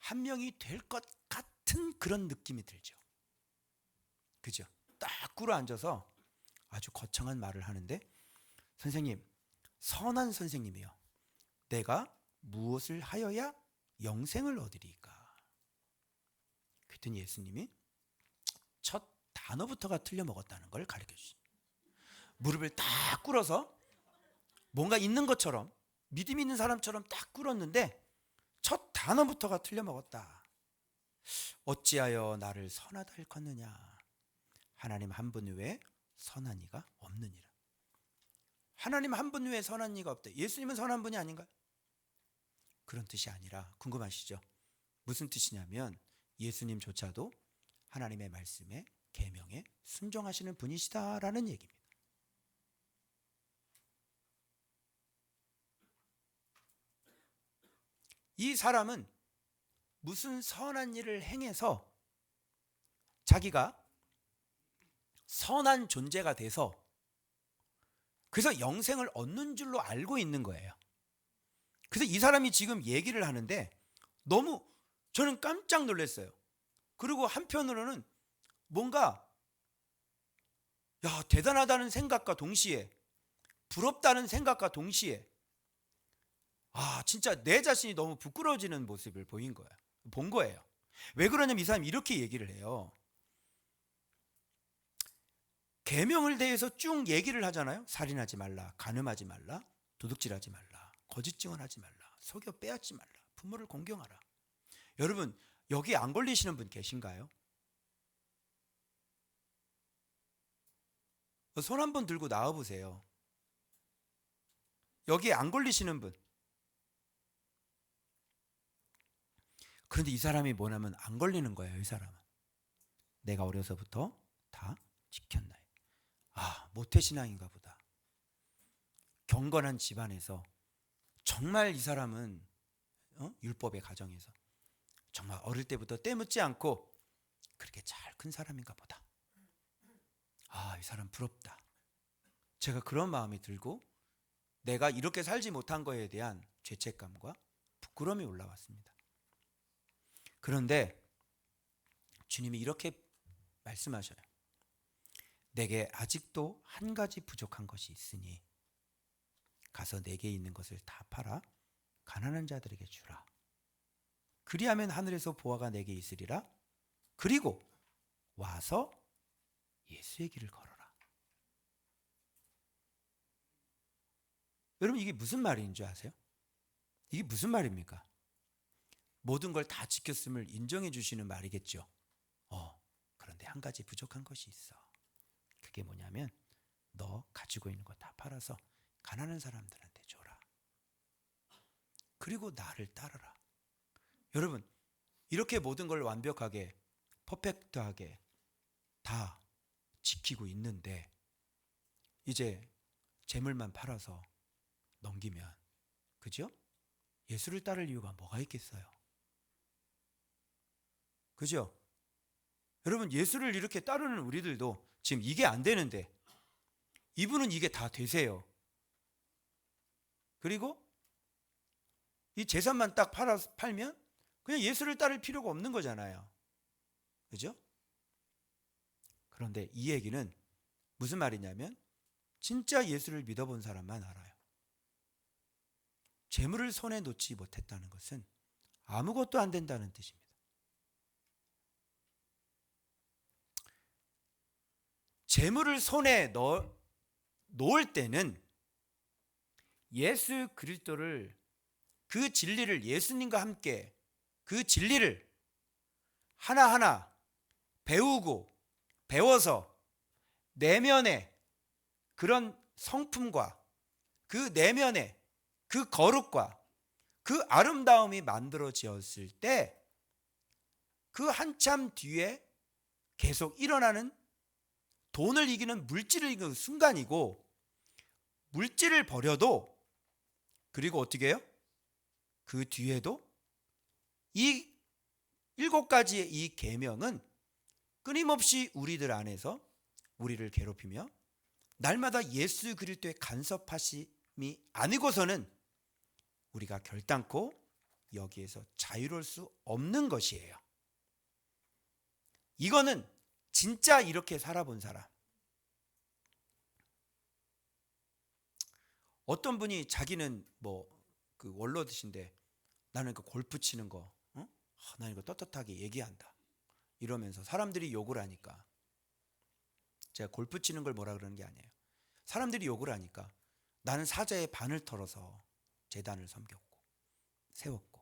한 명이 될 것 같은 그런 느낌이 들죠. 그죠? 딱 꿇어 앉아서 아주 거창한 말을 하는데, 선생님, 선한 선생님이요, 내가 무엇을 하여야 영생을 얻으리까? 그랬더니 예수님이 첫 단어부터가 틀려 먹었다는 걸 가르쳐 주십니다. 무릎을 딱 꿇어서 뭔가 있는 것처럼, 믿음 있는 사람처럼 딱 꿇었는데 첫 단어부터가 틀려 먹었다. 어찌하여 나를 선하다 일컫느냐? 하나님 한 분 외에 선한 이가 없느니라. 하나님 한 분 외에 선한 이가 없다. 예수님은 선한 분이 아닌가요? 그런 뜻이 아니라, 궁금하시죠? 무슨 뜻이냐면 예수님조차도 하나님의 말씀에, 계명에 순종하시는 분이시다라는 얘기입니다. 이 사람은 무슨 선한 일을 행해서 자기가 선한 존재가 돼서 그래서 영생을 얻는 줄로 알고 있는 거예요. 그래서 이 사람이 지금 얘기를 하는데 너무 저는 깜짝 놀랐어요. 그리고 한편으로는 뭔가 대단하다는 생각과 동시에 부럽다는 생각과 동시에 진짜 내 자신이 너무 부끄러워지는 모습을 본 거예요. 왜 그러냐면 이 사람이 이렇게 얘기를 해요. 계명을 대해서 쭉 얘기를 하잖아요. 살인하지 말라, 간음하지 말라, 도둑질하지 말라, 거짓 증언하지 말라, 속여 빼앗지 말라, 부모를 공경하라. 여러분, 여기 안 걸리시는 분 계신가요? 손 한번 들고 나와보세요. 여기 안 걸리시는 분. 그런데 이 사람이 뭐냐면 안 걸리는 거예요. 이 사람은 내가 어려서부터 다 지켰나요? 모태신앙인가 보다. 경건한 집안에서 정말 이 사람은 율법의 가정에서 정말 어릴 때부터 때묻지 않고 그렇게 잘 큰 사람인가 보다. 이 사람 부럽다. 제가 그런 마음이 들고 내가 이렇게 살지 못한 거에 대한 죄책감과 부끄러움이 올라왔습니다. 그런데 주님이 이렇게 말씀하셔요. 내게 아직도 한 가지 부족한 것이 있으니 가서 내게 있는 것을 다 팔아 가난한 자들에게 주라. 그리하면 하늘에서 보화가 내게 있으리라. 그리고 와서 예수의 길을 걸어라. 여러분, 이게 무슨 말인 줄 아세요? 이게 무슨 말입니까? 모든 걸 다 지켰음을 인정해 주시는 말이겠죠. 그런데 한 가지 부족한 것이 있어. 그게 뭐냐면 너 가지고 있는 거 다 팔아서 가난한 사람들한테 줘라. 그리고 나를 따르라. 여러분, 이렇게 모든 걸 완벽하게 퍼펙트하게 다 지키고 있는데 이제 재물만 팔아서 넘기면, 그죠? 예수를 따를 이유가 뭐가 있겠어요? 그죠? 여러분, 예수를 이렇게 따르는 우리들도 지금 이게 안 되는데 이분은 이게 다 되세요. 그리고 이 재산만 딱 팔면 그냥 예수를 따를 필요가 없는 거잖아요. 그죠? 그런데 이 얘기는 무슨 말이냐면 진짜 예수를 믿어본 사람만 알아요. 재물을 손에 놓지 못했다는 것은 아무것도 안 된다는 뜻입니다. 재물을 손에 놓을 때는 예수 그리스도를, 그 진리를, 예수님과 함께 그 진리를 하나하나 배워서 내면의 그런 성품과 그 내면의 그 거룩과 그 아름다움이 만들어지었을 때 그 한참 뒤에 계속 일어나는 돈을 이기는 물질을 이기는 순간이고, 물질을 버려도, 그리고 어떻게 해요? 그 뒤에도 이 7가지의 이 계명은 끊임없이 우리들 안에서 우리를 괴롭히며 날마다 예수 그리스도의 간섭하심이 아니고서는 우리가 결단코 여기에서 자유로울 수 없는 것이에요. 이거는 진짜 이렇게 살아본 사람. 어떤 분이 자기는 그 원로드신데 나는 그 골프 치는 거, 나는 이거 떳떳하게 얘기한다 이러면서 사람들이 욕을 하니까, 제가 골프 치는 걸 뭐라 그러는 게 아니에요. 사람들이 욕을 하니까 나는 사자의 반을 털어서 제단을 섬겼고 세웠고,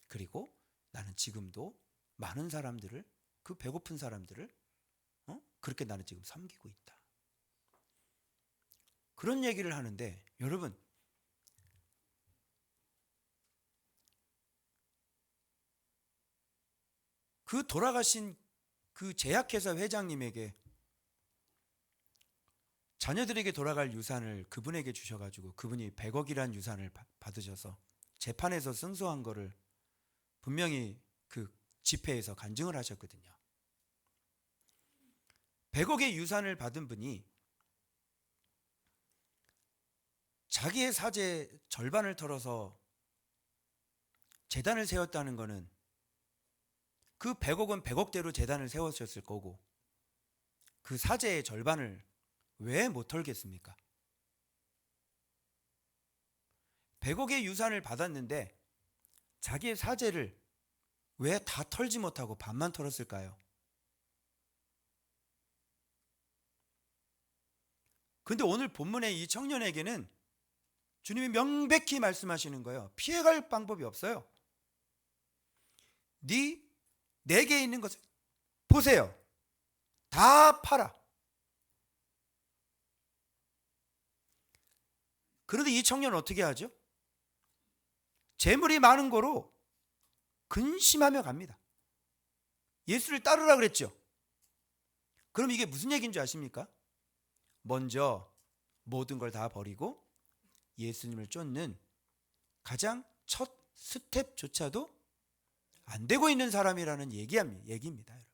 그리고 나는 지금도 많은 사람들을, 그 배고픈 사람들을 그렇게 나는 지금 섬기고 있다. 그런 얘기를 하는데, 여러분, 그 돌아가신 그 제약회사 회장님에게 자녀들에게 돌아갈 유산을 그분에게 주셔가지고 그분이 100억이란 유산을 받으셔서 재판에서 승소한 거를 분명히 그 집회에서 간증을 하셨거든요. 100억의 유산을 받은 분이 자기의 사제 절반을 털어서 재단을 세웠다는 거는, 그 100억은 100억대로 재단을 세웠을 거고 그 사제의 절반을 왜 못 털겠습니까? 100억의 유산을 받았는데 자기의 사제를 왜 다 털지 못하고 반만 털었을까요? 근데 오늘 본문의 이 청년에게는 주님이 명백히 말씀하시는 거예요. 피해갈 방법이 없어요. 내게 있는 것을 보세요. 다 팔아. 그런데 이 청년은 어떻게 하죠? 재물이 많은 거로 근심하며 갑니다. 예수를 따르라 그랬죠. 그럼 이게 무슨 얘기인 줄 아십니까? 먼저 모든 걸 다 버리고 예수님을 쫓는 가장 첫 스텝조차도 안 되고 있는 사람이라는 얘기입니다, 여러분.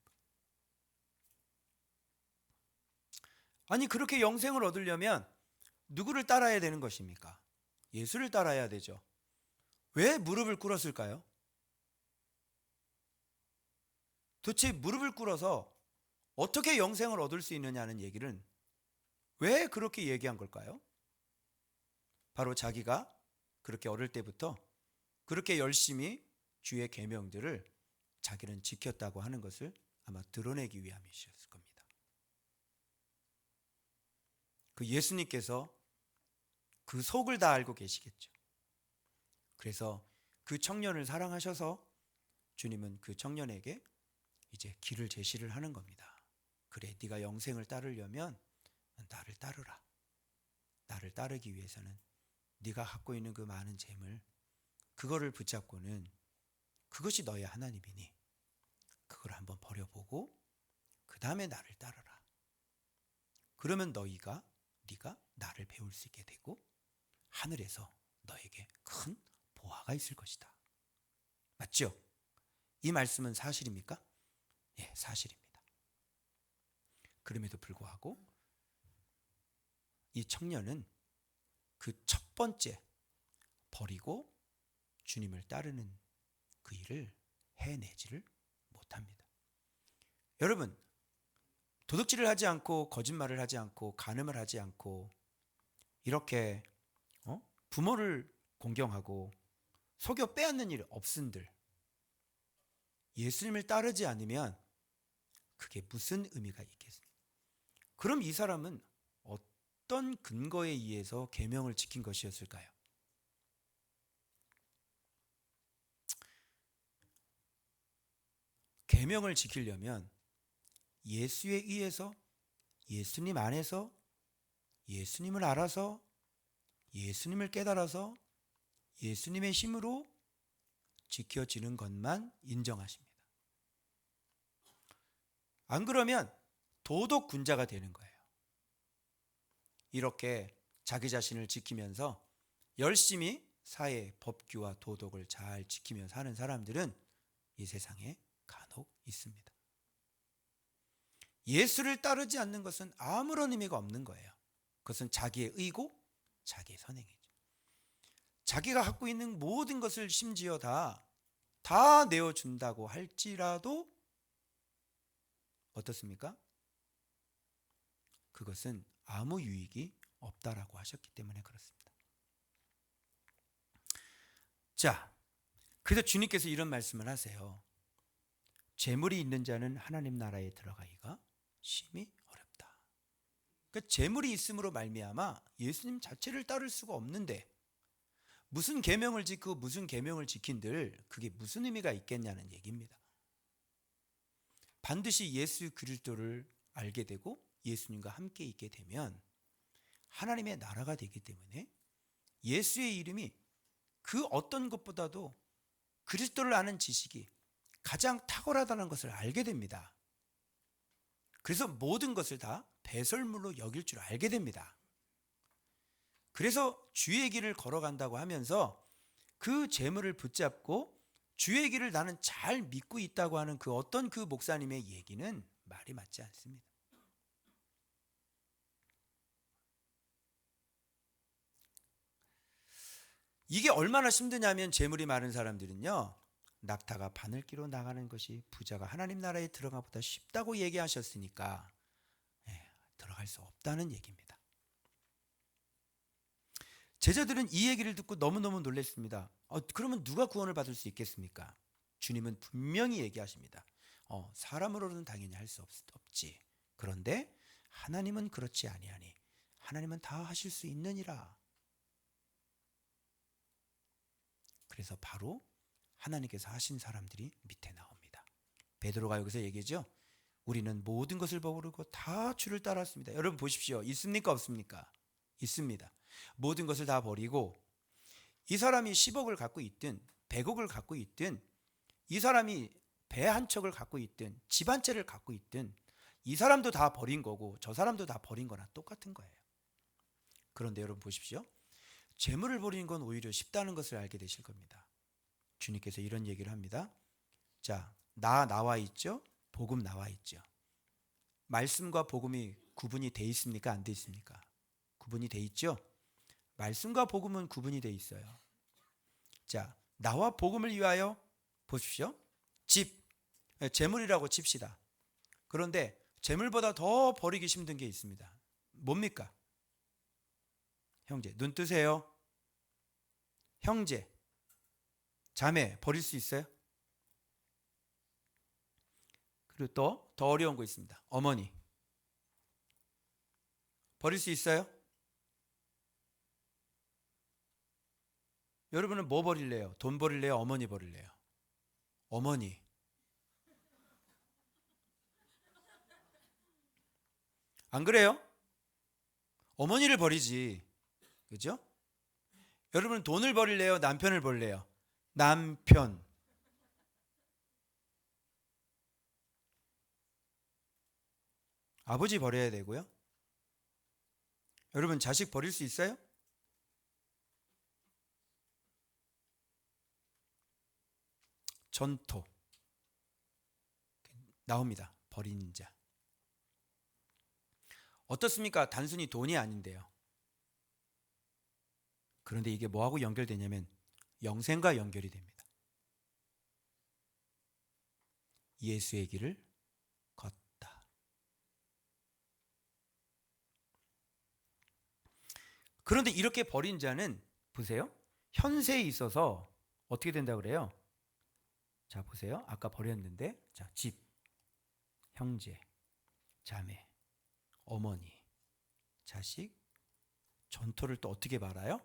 아니, 그렇게 영생을 얻으려면 누구를 따라야 되는 것입니까? 예수를 따라야 되죠. 왜 무릎을 꿇었을까요? 도대체 무릎을 꿇어서 어떻게 영생을 얻을 수 있느냐는 얘기는 왜 그렇게 얘기한 걸까요? 바로 자기가 그렇게 어릴 때부터 그렇게 열심히 주의 계명들을 자기는 지켰다고 하는 것을 아마 드러내기 위함이셨을 겁니다. 그 예수님께서 그 속을 다 알고 계시겠죠. 그래서 그 청년을 사랑하셔서 주님은 그 청년에게 이제 길을 제시를 하는 겁니다. 그래, 네가 영생을 따르려면 나를 따르라. 나를 따르기 위해서는 네가 갖고 있는 그 많은 재물, 그거를 붙잡고는 그것이 너의 하나님이니 그걸 한번 버려보고 그 다음에 나를 따르라. 그러면 네가 나를 배울 수 있게 되고 하늘에서 너에게 큰 보화가 있을 것이다. 맞죠? 이 말씀은 사실입니까? 예, 사실입니다. 그럼에도 불구하고 이 청년은 그 첫 번째 버리고 주님을 따르는 그 일을 해내지를 못합니다. 여러분, 도둑질을 하지 않고 거짓말을 하지 않고 간음을 하지 않고 이렇게 부모를 공경하고 속여 빼앗는 일 없은들 예수님을 따르지 않으면 그게 무슨 의미가 있겠습니까? 그럼 이 사람은 어떤 근거에 의해서 계명을 지킨 것이었을까요? 계명을 지키려면 예수에 의해서, 예수님 안에서, 예수님을 알아서, 예수님을 깨달아서, 예수님의 힘으로 지켜지는 것만 인정하십니다. 안 그러면 도덕군자가 되는 거예요. 이렇게 자기 자신을 지키면서 열심히 사회 법규와 도덕을 잘 지키며 사는 사람들은 이 세상에 간혹 있습니다. 예수를 따르지 않는 것은 아무런 의미가 없는 거예요. 그것은 자기의 의고 자기의 선행이죠. 자기가 갖고 있는 모든 것을 심지어 다 내어준다고 할지라도 어떻습니까? 그것은 아무 유익이 없다라고 하셨기 때문에 그렇습니다. 자, 그래서 주님께서 이런 말씀을 하세요. 재물이 있는 자는 하나님 나라에 들어가기가 심히 어렵다. 그러니까 재물이 있음으로 말미암아 예수님 자체를 따를 수가 없는데 무슨 계명을 지키고 무슨 계명을 지킨들 그게 무슨 의미가 있겠냐는 얘기입니다. 반드시 예수 그리스도를 알게 되고 예수님과 함께 있게 되면 하나님의 나라가 되기 때문에 예수의 이름이 그 어떤 것보다도 그리스도를 아는 지식이 가장 탁월하다는 것을 알게 됩니다. 그래서 모든 것을 다 배설물로 여길 줄 알게 됩니다. 그래서 주의 길을 걸어간다고 하면서 그 재물을 붙잡고 주의 길을 나는 잘 믿고 있다고 하는 그 어떤 그 목사님의 얘기는 말이 맞지 않습니다. 이게 얼마나 힘드냐면 재물이 많은 사람들은요, 낙타가 바늘기로 나가는 것이 부자가 하나님 나라에 들어가보다 쉽다고 얘기하셨으니까 들어갈 수 없다는 얘기입니다. 제자들은 이 얘기를 듣고 너무너무 놀랐습니다. 그러면 누가 구원을 받을 수 있겠습니까? 주님은 분명히 얘기하십니다. 사람으로는 당연히 할 수 없지. 그런데 하나님은 그렇지 아니하니 하나님은 다 하실 수 있느니라. 그래서 바로 하나님께서 하신 사람들이 밑에 나옵니다. 베드로가 여기서 얘기하죠. 우리는 모든 것을 버리고 다 주를 따랐습니다. 여러분 보십시오. 있습니까 없습니까? 있습니다. 모든 것을 다 버리고 이 사람이 10억을 갖고 있든 100억을 갖고 있든 이 사람이 배 한 척을 갖고 있든 집 한 채를 갖고 있든 이 사람도 다 버린 거고 저 사람도 다 버린 거나 똑같은 거예요. 그런데 여러분 보십시오. 재물을 버리는 건 오히려 쉽다는 것을 알게 되실 겁니다. 주님께서 이런 얘기를 합니다. 자, 나와 있죠? 복음 나와 있죠? 말씀과 복음이 구분이 돼 있습니까? 안 돼 있습니까? 구분이 돼 있죠? 말씀과 복음은 구분이 돼 있어요. 자, 나와 복음을 위하여 보십시오. 재물이라고 칩시다. 그런데 재물보다 더 버리기 힘든 게 있습니다. 뭡니까? 형제, 눈 뜨세요. 형제, 자매 버릴 수 있어요? 그리고 또 더 어려운 거 있습니다. 어머니 버릴 수 있어요? 여러분은 뭐 버릴래요? 돈 버릴래요? 어머니 버릴래요? 어머니. 안 그래요? 어머니를 버리지. 그죠? 여러분 돈을 버릴래요? 남편을 버릴래요? 남편. 아버지 버려야 되고요. 여러분 자식 버릴 수 있어요? 전토 나옵니다. 버린 자. 어떻습니까? 단순히 돈이 아닌데요. 그런데 이게 뭐하고 연결되냐면 영생과 연결이 됩니다. 예수의 길을 걷다. 그런데 이렇게 버린 자는 보세요. 현세에 있어서 어떻게 된다 그래요? 자, 보세요. 아까 버렸는데 자, 집, 형제, 자매, 어머니, 자식, 전토를 또 어떻게 말아요?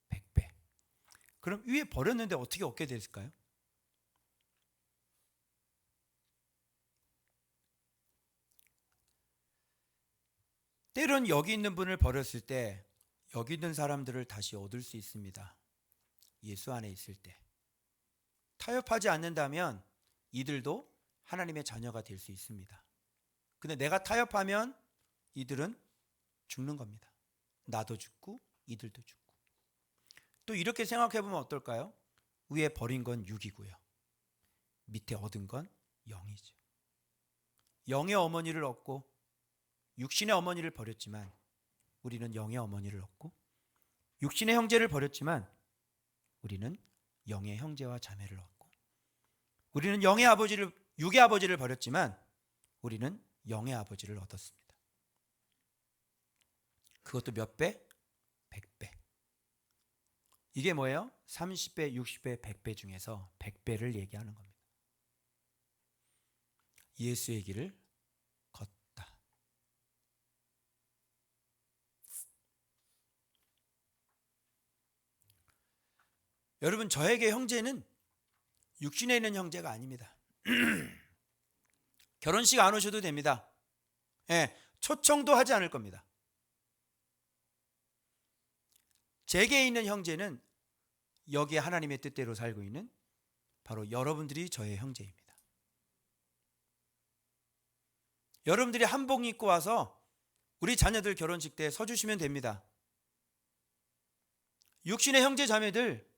100배. 그럼 위에 버렸는데 어떻게 얻게 됐을까요? 때론 여기 있는 분을 버렸을 때 여기 있는 사람들을 다시 얻을 수 있습니다. 예수 안에 있을 때. 타협하지 않는다면 이들도 하나님의 자녀가 될 수 있습니다. 근데 내가 타협하면 이들은 죽는 겁니다. 나도 죽고 이들도 죽고. 또 이렇게 생각해 보면 어떨까요? 위에 버린 건 육이고요. 밑에 얻은 건 영이죠. 영의 어머니를 얻고 육신의 어머니를 버렸지만 우리는 영의 어머니를 얻고, 육신의 형제를 버렸지만 우리는 영의 형제와 자매를 얻고, 우리는 영의 아버지를, 육의 아버지를 버렸지만 우리는 영의 아버지를 얻었습니다. 그것도 몇 배? 100배. 이게 뭐예요? 30배, 60배, 100배 중에서 100배를 얘기하는 겁니다. 예수의 길을 걷다. 여러분, 저에게 형제는 육신에 있는 형제가 아닙니다. 결혼식 안 오셔도 됩니다. 예, 초청도 하지 않을 겁니다. 제게 있는 형제는 여기에 하나님의 뜻대로 살고 있는 바로 여러분들이 저의 형제입니다. 여러분들이 한복 입고 와서 우리 자녀들 결혼식 때 서주시면 됩니다. 육신의 형제 자매들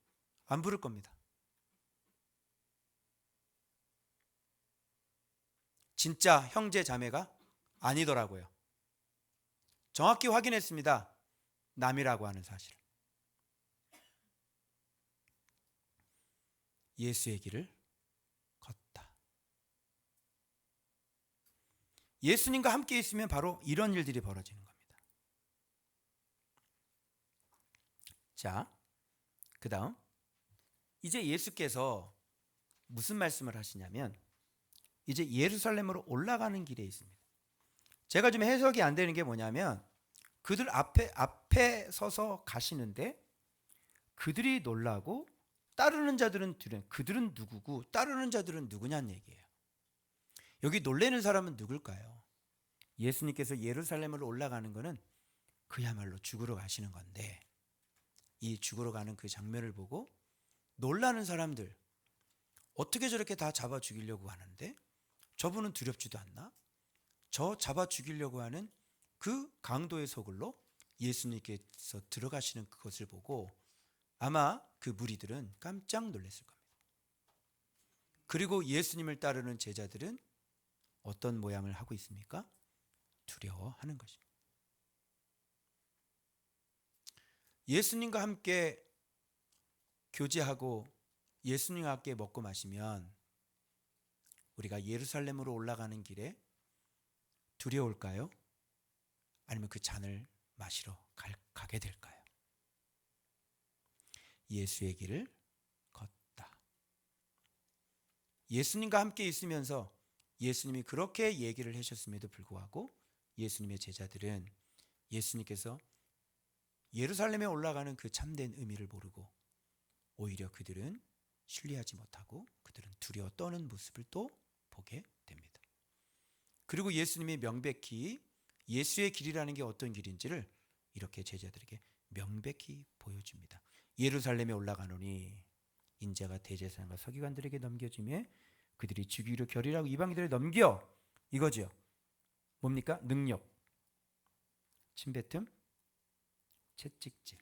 안 부를 겁니다. 진짜 형제 자매가 아니더라고요. 정확히 확인했습니다. 남이라고 하는 사실을. 예수의 길을 걷다. 예수님과 함께 있으면 바로 이런 일들이 벌어지는 겁니다. 자, 그 다음 이제 예수께서 무슨 말씀을 하시냐면 이제 예루살렘으로 올라가는 길에 있습니다. 제가 좀 해석이 안 되는 게 뭐냐면 그들 앞에 서서 가시는데 그들이 놀라고 따르는 자들은 그들은 누구고 따르는 자들은 누구냐는 얘기예요. 여기 놀라는 사람은 누굴까요? 예수님께서 예루살렘으로 올라가는 것은 그야말로 죽으러 가시는 건데 이 죽으러 가는 그 장면을 보고 놀라는 사람들, 어떻게 저렇게 다 잡아 죽이려고 하는데 저분은 두렵지도 않나? 저 잡아 죽이려고 하는 그 강도의 소굴로 예수님께서 들어가시는 그것을 보고 아마 그 무리들은 깜짝 놀랐을 겁니다. 그리고 예수님을 따르는 제자들은 어떤 모양을 하고 있습니까? 두려워하는 것입니다. 예수님과 함께 교제하고 예수님과 함께 먹고 마시면 우리가 예루살렘으로 올라가는 길에 두려울까요? 아니면 그 잔을 마시러 가게 될까요? 예수의 길을 걷다. 예수님과 함께 있으면서 예수님이 그렇게 얘기를 하셨음에도 불구하고 예수님의 제자들은 예수님께서 예루살렘에 올라가는 그 참된 의미를 모르고 오히려 그들은 신뢰하지 못하고 그들은 두려워 떠는 모습을 또 보게 됩니다. 그리고 예수님이 명백히 예수의 길이라는 게 어떤 길인지를 이렇게 제자들에게 명백히 보여줍니다. 예루살렘에 올라가노니 인자가 대제사장과 서기관들에게 넘겨지매 그들이 죽이기로 결의하고 이방인들에 넘겨, 이거죠. 뭡니까? 능력, 침뱉음, 채찍질.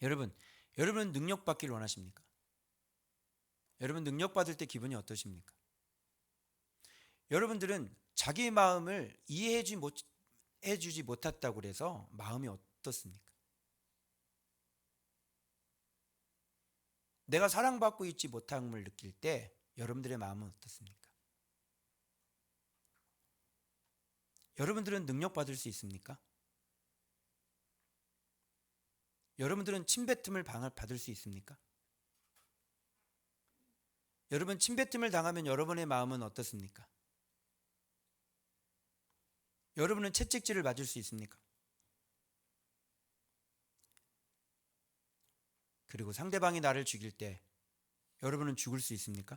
여러분은 능력 받기를 원하십니까? 여러분 능력 받을 때 기분이 어떠십니까? 여러분들은 자기 마음을 이해해주지 못했다고 그래서 마음이 어떻습니까? 내가 사랑받고 있지 못함을 느낄 때 여러분들의 마음은 어떻습니까? 여러분들은 능력 받을 수 있습니까? 여러분들은 침뱉음을 받을 수 있습니까? 여러분 침뱉음을 당하면 여러분의 마음은 어떻습니까? 여러분은 채찍질을 맞을 수 있습니까? 그리고 상대방이 나를 죽일 때 여러분은 죽을 수 있습니까?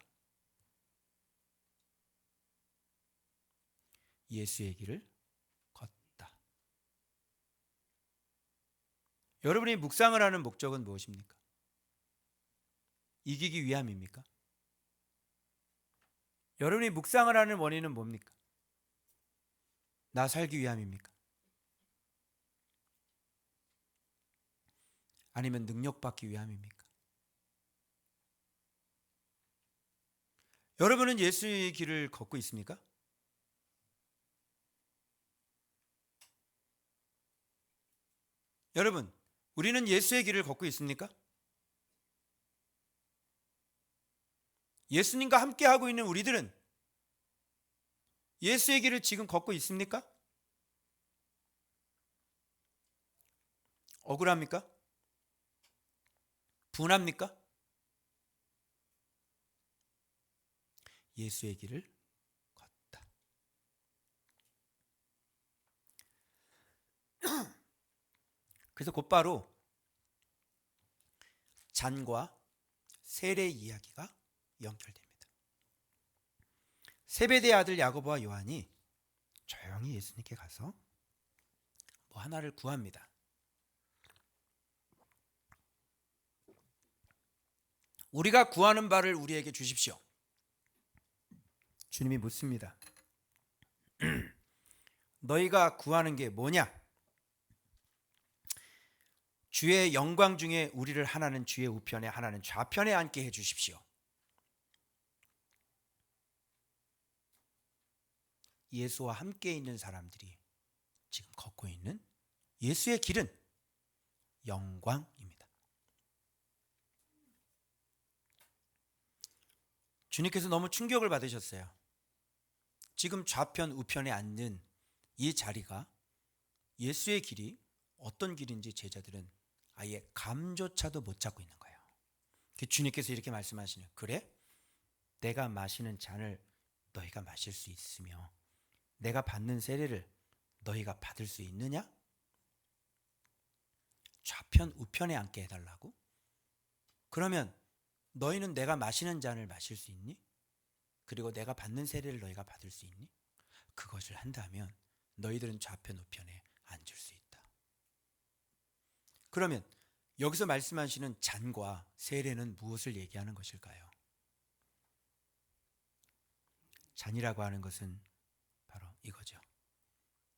예수의 길을 걷다. 여러분이 묵상을 하는 목적은 무엇입니까? 이기기 위함입니까? 여러분이 묵상을 하는 원인은 뭡니까? 나 살기 위함입니까? 아니면 능력받기 위함입니까? 여러분은 예수의 길을 걷고 있습니까? 여러분, 우리는 예수의 길을 걷고 있습니까? 예수님과 함께 하고 있는 우리들은 예수의 길을 지금 걷고 있습니까? 억울합니까? 분합니까? 예수의 길을 걷다. 그래서 곧바로 잔과 세례 이야기가 연결됩니다. 세베대의 아들 야고보와 요한이 조용히 예수님께 가서 뭐 하나를 구합니다. 우리가 구하는 바를 우리에게 주십시오. 주님이 묻습니다. 너희가 구하는 게 뭐냐? 주의 영광 중에 우리를 하나는 주의 우편에 하나는 좌편에 앉게 해 주십시오. 예수와 함께 있는 사람들이 지금 걷고 있는 예수의 길은 영광입니다. 주님께서 너무 충격을 받으셨어요. 지금 좌편 우편에 앉는 이 자리가 예수의 길이 어떤 길인지 제자들은 아예 감조차도 못 잡고 있는 거예요. 주님께서 이렇게 말씀하시는, 그래? 내가 마시는 잔을 너희가 마실 수 있으며 내가 받는 세례를 너희가 받을 수 있느냐? 좌편 우편에 앉게 해달라고? 그러면 너희는 내가 마시는 잔을 마실 수 있니? 그리고 내가 받는 세례를 너희가 받을 수 있니? 그것을 한다면 너희들은 좌편 우편에 앉을 수 있다. 그러면 여기서 말씀하시는 잔과 세례는 무엇을 얘기하는 것일까요? 잔이라고 하는 것은 바로 이거죠.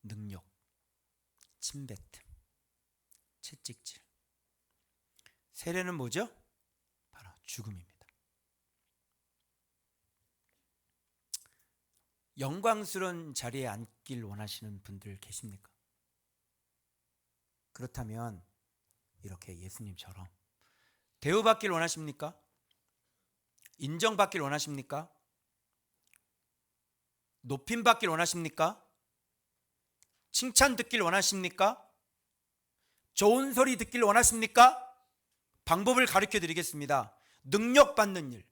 능력, 침뱉음, 채찍질. 세례는 뭐죠? 바로 죽음입니다. 영광스러운 자리에 앉길 원하시는 분들 계십니까? 그렇다면 이렇게 예수님처럼 대우받길 원하십니까? 인정받길 원하십니까? 높임받길 원하십니까? 칭찬 듣길 원하십니까? 좋은 소리 듣길 원하십니까? 방법을 가르쳐 드리겠습니다. 능력 받는 일,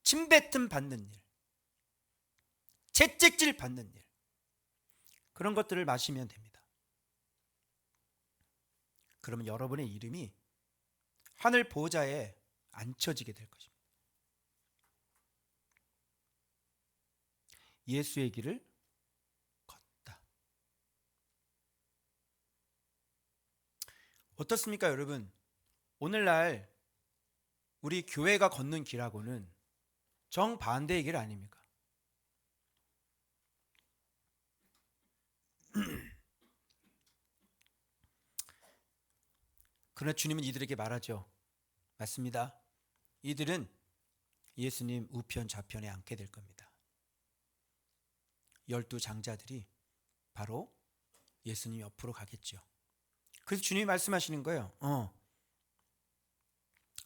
침뱉음 받는 일, 채찍질 받는 일, 그런 것들을 마시면 됩니다. 그러면 여러분의 이름이 하늘 보좌에 앉혀지게 될 것입니다. 예수의 길을 걷다. 어떻습니까, 여러분? 오늘날 우리 교회가 걷는 길하고는 정반대의 길 아닙니까? 그러나 주님은 이들에게 말하죠. 맞습니다. 이들은 예수님 우편 좌편에 앉게 될 겁니다. 12 장자들이 바로 예수님 옆으로 가겠죠. 그래서 주님이 말씀하시는 거예요.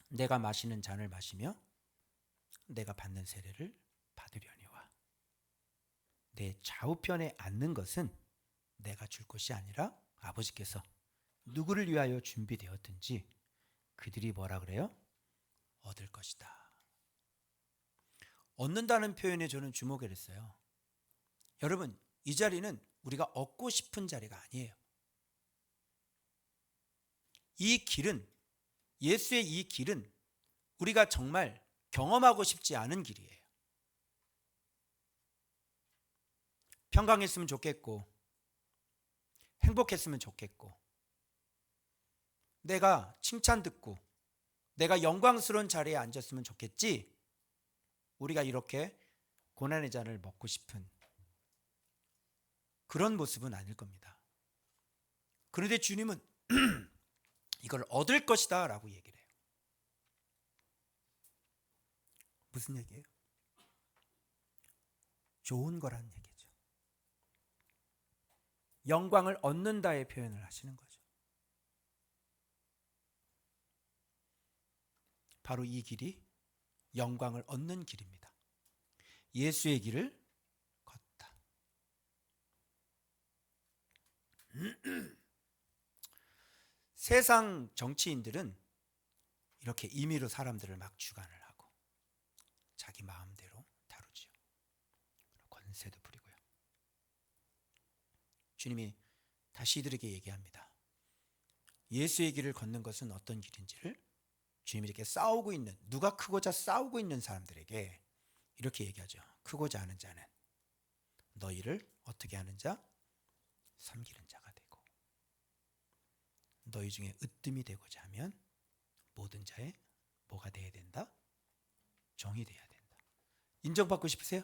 내가 마시는 잔을 마시며 내가 받는 세례를 받으려니와 내 좌우편에 앉는 것은 내가 줄 것이 아니라 아버지께서 누구를 위하여 준비되었든지 그들이 뭐라 그래요? 얻을 것이다. 얻는다는 표현에 저는 주목을 했어요. 여러분, 이 자리는 우리가 얻고 싶은 자리가 아니에요. 이 길은, 예수의 이 길은 우리가 정말 경험하고 싶지 않은 길이에요. 평강했으면 좋겠고 행복했으면 좋겠고 내가 칭찬 듣고 내가 영광스러운 자리에 앉았으면 좋겠지. 우리가 이렇게 고난의 잔을 먹고 싶은 그런 모습은 아닐 겁니다. 그런데 주님은 이걸 얻을 것이다 라고 얘기를 해요. 무슨 얘기예요? 좋은 거란 얘기죠. 영광을 얻는다의 표현을 하시는 거죠. 바로 이 길이 영광을 얻는 길입니다. 예수의 길을 걷다. 세상 정치인들은 이렇게 임의로 사람들을 막 주관을 하고 자기 마음대로 다루지요. 권세도 부리고요. 주님이 다시 이들에게 얘기합니다. 예수의 길을 걷는 것은 어떤 길인지를 주님이 이렇게 싸우고 있는, 누가 크고자 싸우고 있는 사람들에게 이렇게 얘기하죠. 크고자 하는 자는 너희를 어떻게 하는 자? 섬기는 자가 되고, 너희 중에 으뜸이 되고자 하면 모든 자의 뭐가 되어야 된다? 종이 되어야 된다. 인정받고 싶으세요?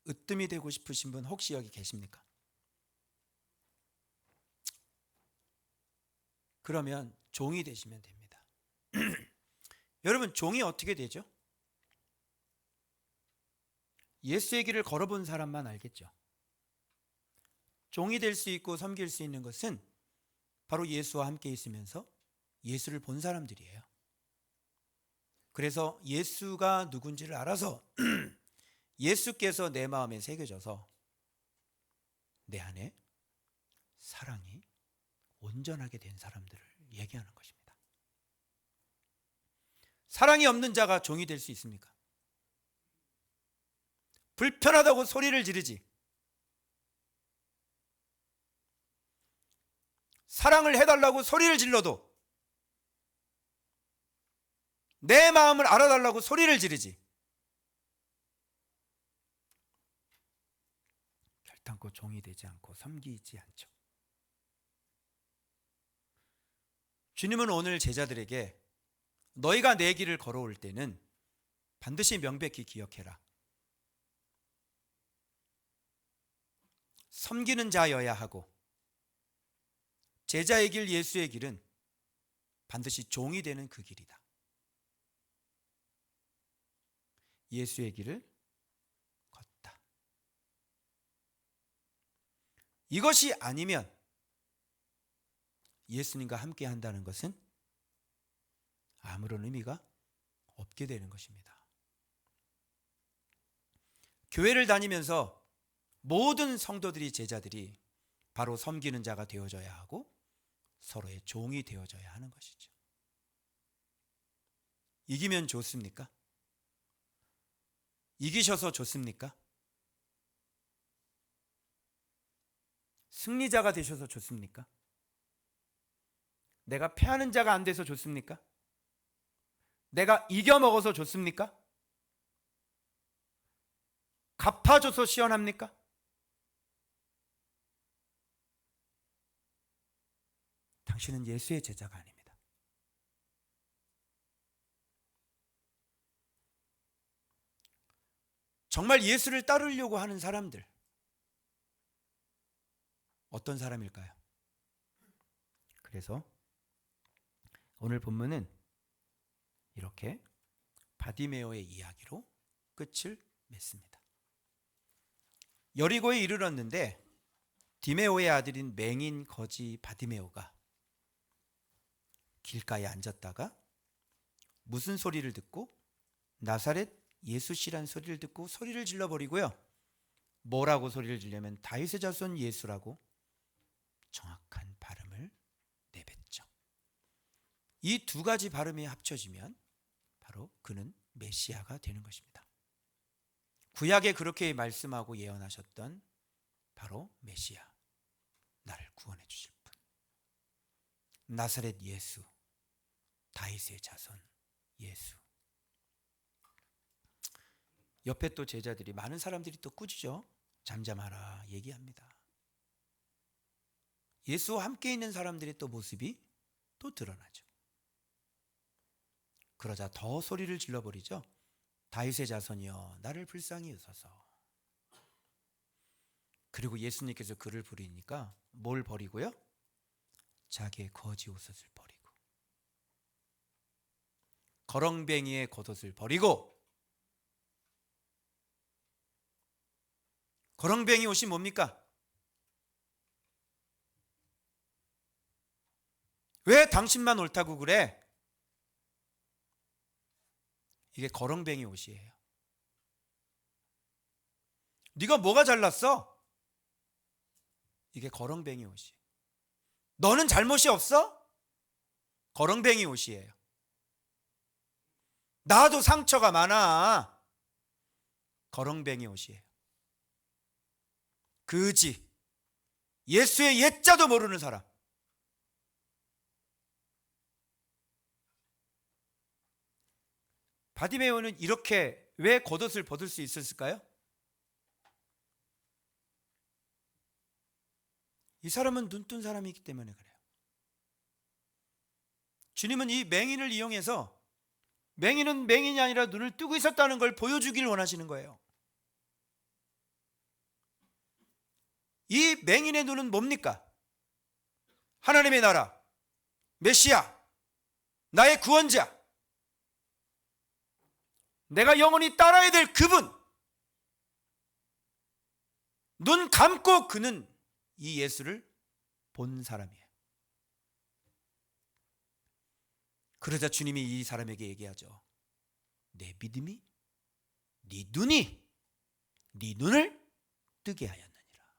으뜸이 되고 싶으신 분 혹시 여기 계십니까? 그러면 종이 되시면 됩니다. 여러분, 종이 어떻게 되죠? 예수의 길을 걸어본 사람만 알겠죠. 종이 될 수 있고 섬길 수 있는 것은 바로 예수와 함께 있으면서 예수를 본 사람들이에요. 그래서 예수가 누군지를 알아서 예수께서 내 마음에 새겨져서 내 안에 사랑이 온전하게 된 사람들을 얘기하는 것입니다. 사랑이 없는 자가 종이 될 수 있습니까? 불편하다고 소리를 지르지. 사랑을 해달라고 소리를 질러도, 내 마음을 알아달라고 소리를 지르지, 결단코 종이 되지 않고 섬기지 않죠. 주님은 오늘 제자들에게 너희가 내 길을 걸어올 때는 반드시 명백히 기억해라. 섬기는 자여야 하고, 제자의 길, 예수의 길은 반드시 종이 되는 그 길이다. 예수의 길을 걷다. 이것이 아니면 예수님과 함께 한다는 것은 아무런 의미가 없게 되는 것입니다. 교회를 다니면서 모든 성도들이, 제자들이 바로 섬기는 자가 되어져야 하고 서로의 종이 되어져야 하는 것이죠. 이기면 좋습니까? 이기셔서 좋습니까? 승리자가 되셔서 좋습니까? 내가 패하는 자가 안 돼서 좋습니까? 내가 이겨먹어서 좋습니까? 갚아줘서 시원합니까? 당신은 예수의 제자가 아닙니다. 정말 예수를 따르려고 하는 사람들, 어떤 사람일까요? 그래서 오늘 본문은 이렇게 바디메오의 이야기로 끝을 맺습니다. 여리고에 이르렀는데 디메오의 아들인 맹인 거지 바디메오가 길가에 앉았다가 무슨 소리를 듣고, 나사렛 예수시란 소리를 듣고 소리를 질러버리고요. 뭐라고 소리를 지르냐면 다윗의 자손 예수라고 정확한 발음을 내뱉죠. 이 두 가지 발음이 합쳐지면 바로 그는 메시아가 되는 것입니다. 구약에 그렇게 말씀하고 예언하셨던 바로 메시아, 나를 구원해 주실 분, 나사렛 예수, 다윗의 자손 예수. 옆에 또 제자들이, 많은 사람들이 또 꾸짖죠. 잠잠하라 얘기합니다. 예수와 함께 있는 사람들의 또 모습이 또 드러나죠. 그러자 더 소리를 질러버리죠. 다윗의 자손이여 나를 불쌍히 여소서. 그리고 예수님께서 그를 부리니까 뭘 버리고요? 자기의 거지 옷을 버리고 거렁뱅이의 겉옷을 버리고. 거렁뱅이 옷이 뭡니까? 왜 당신만 옳다고 그래? 이게 거렁뱅이 옷이에요. 네가 뭐가 잘났어? 이게 거렁뱅이 옷이에요. 너는 잘못이 없어? 거렁뱅이 옷이에요. 나도 상처가 많아. 거렁뱅이 옷이에요. 그지, 예수의 옛자도 모르는 사람. 바디메오는 이렇게 왜 겉옷을 벗을 수 있었을까요? 이 사람은 눈뜬 사람이기 때문에 그래요. 주님은 이 맹인을 이용해서 맹인은 맹인이 아니라 눈을 뜨고 있었다는 걸 보여주기를 원하시는 거예요. 이 맹인의 눈은 뭡니까? 하나님의 나라, 메시아, 나의 구원자, 내가 영원히 따라야 될 그분. 눈 감고 그는 이 예수를 본 사람이에요. 그러자 주님이 이 사람에게 얘기하죠. 내 믿음이 네 눈을 뜨게 하였느니라.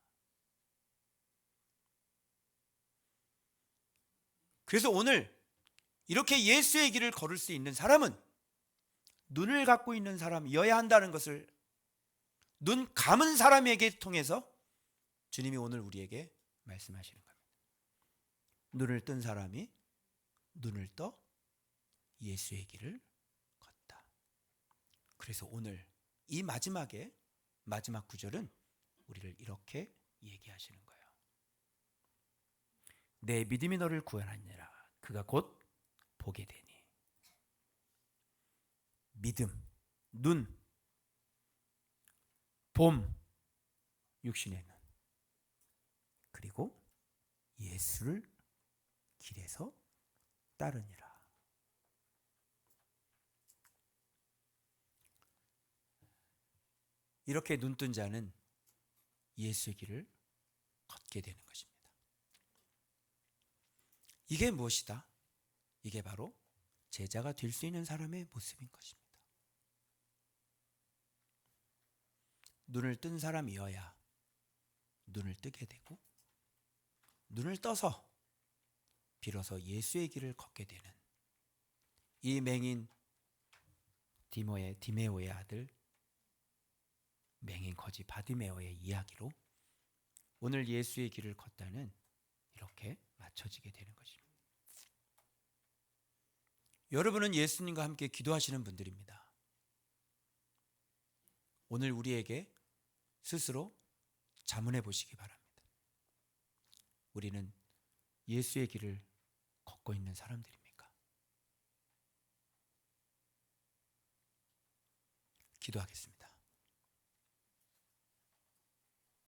그래서 오늘 이렇게 예수의 길을 걸을 수 있는 사람은 눈을 갖고 있는 사람이어야 한다는 것을 눈 감은 사람에게 통해서 주님이 오늘 우리에게 말씀하시는 겁니다. 눈을 뜬 사람이 눈을 떠 예수의 길을 걷다. 그래서 오늘 이 마지막 구절은 우리를 이렇게 얘기하시는 거예요. 내 믿음이 너를 구원하니라. 그가 곧 보게 되니. 믿음, 눈, 봄, 육신의 눈, 그리고 예수를 길에서 따르니라. 이렇게 눈뜬 자는 예수의 길을 걷게 되는 것입니다. 이게 무엇이다? 이게 바로 제자가 될 수 있는 사람의 모습인 것입니다. 눈을 뜬 사람이어야 눈을 뜨게 되고, 눈을 떠서 비로소 예수의 길을 걷게 되는 이 맹인 디메오의 아들 맹인 거지 바디메오의 이야기로 오늘 예수의 길을 걷다는 이렇게 맞춰지게 되는 것입니다. 여러분은 예수님과 함께 기도하시는 분들입니다. 오늘 우리에게 스스로 자문해 보시기 바랍니다. 우리는 예수의 길을 걷고 있는 사람들입니까? 기도하겠습니다.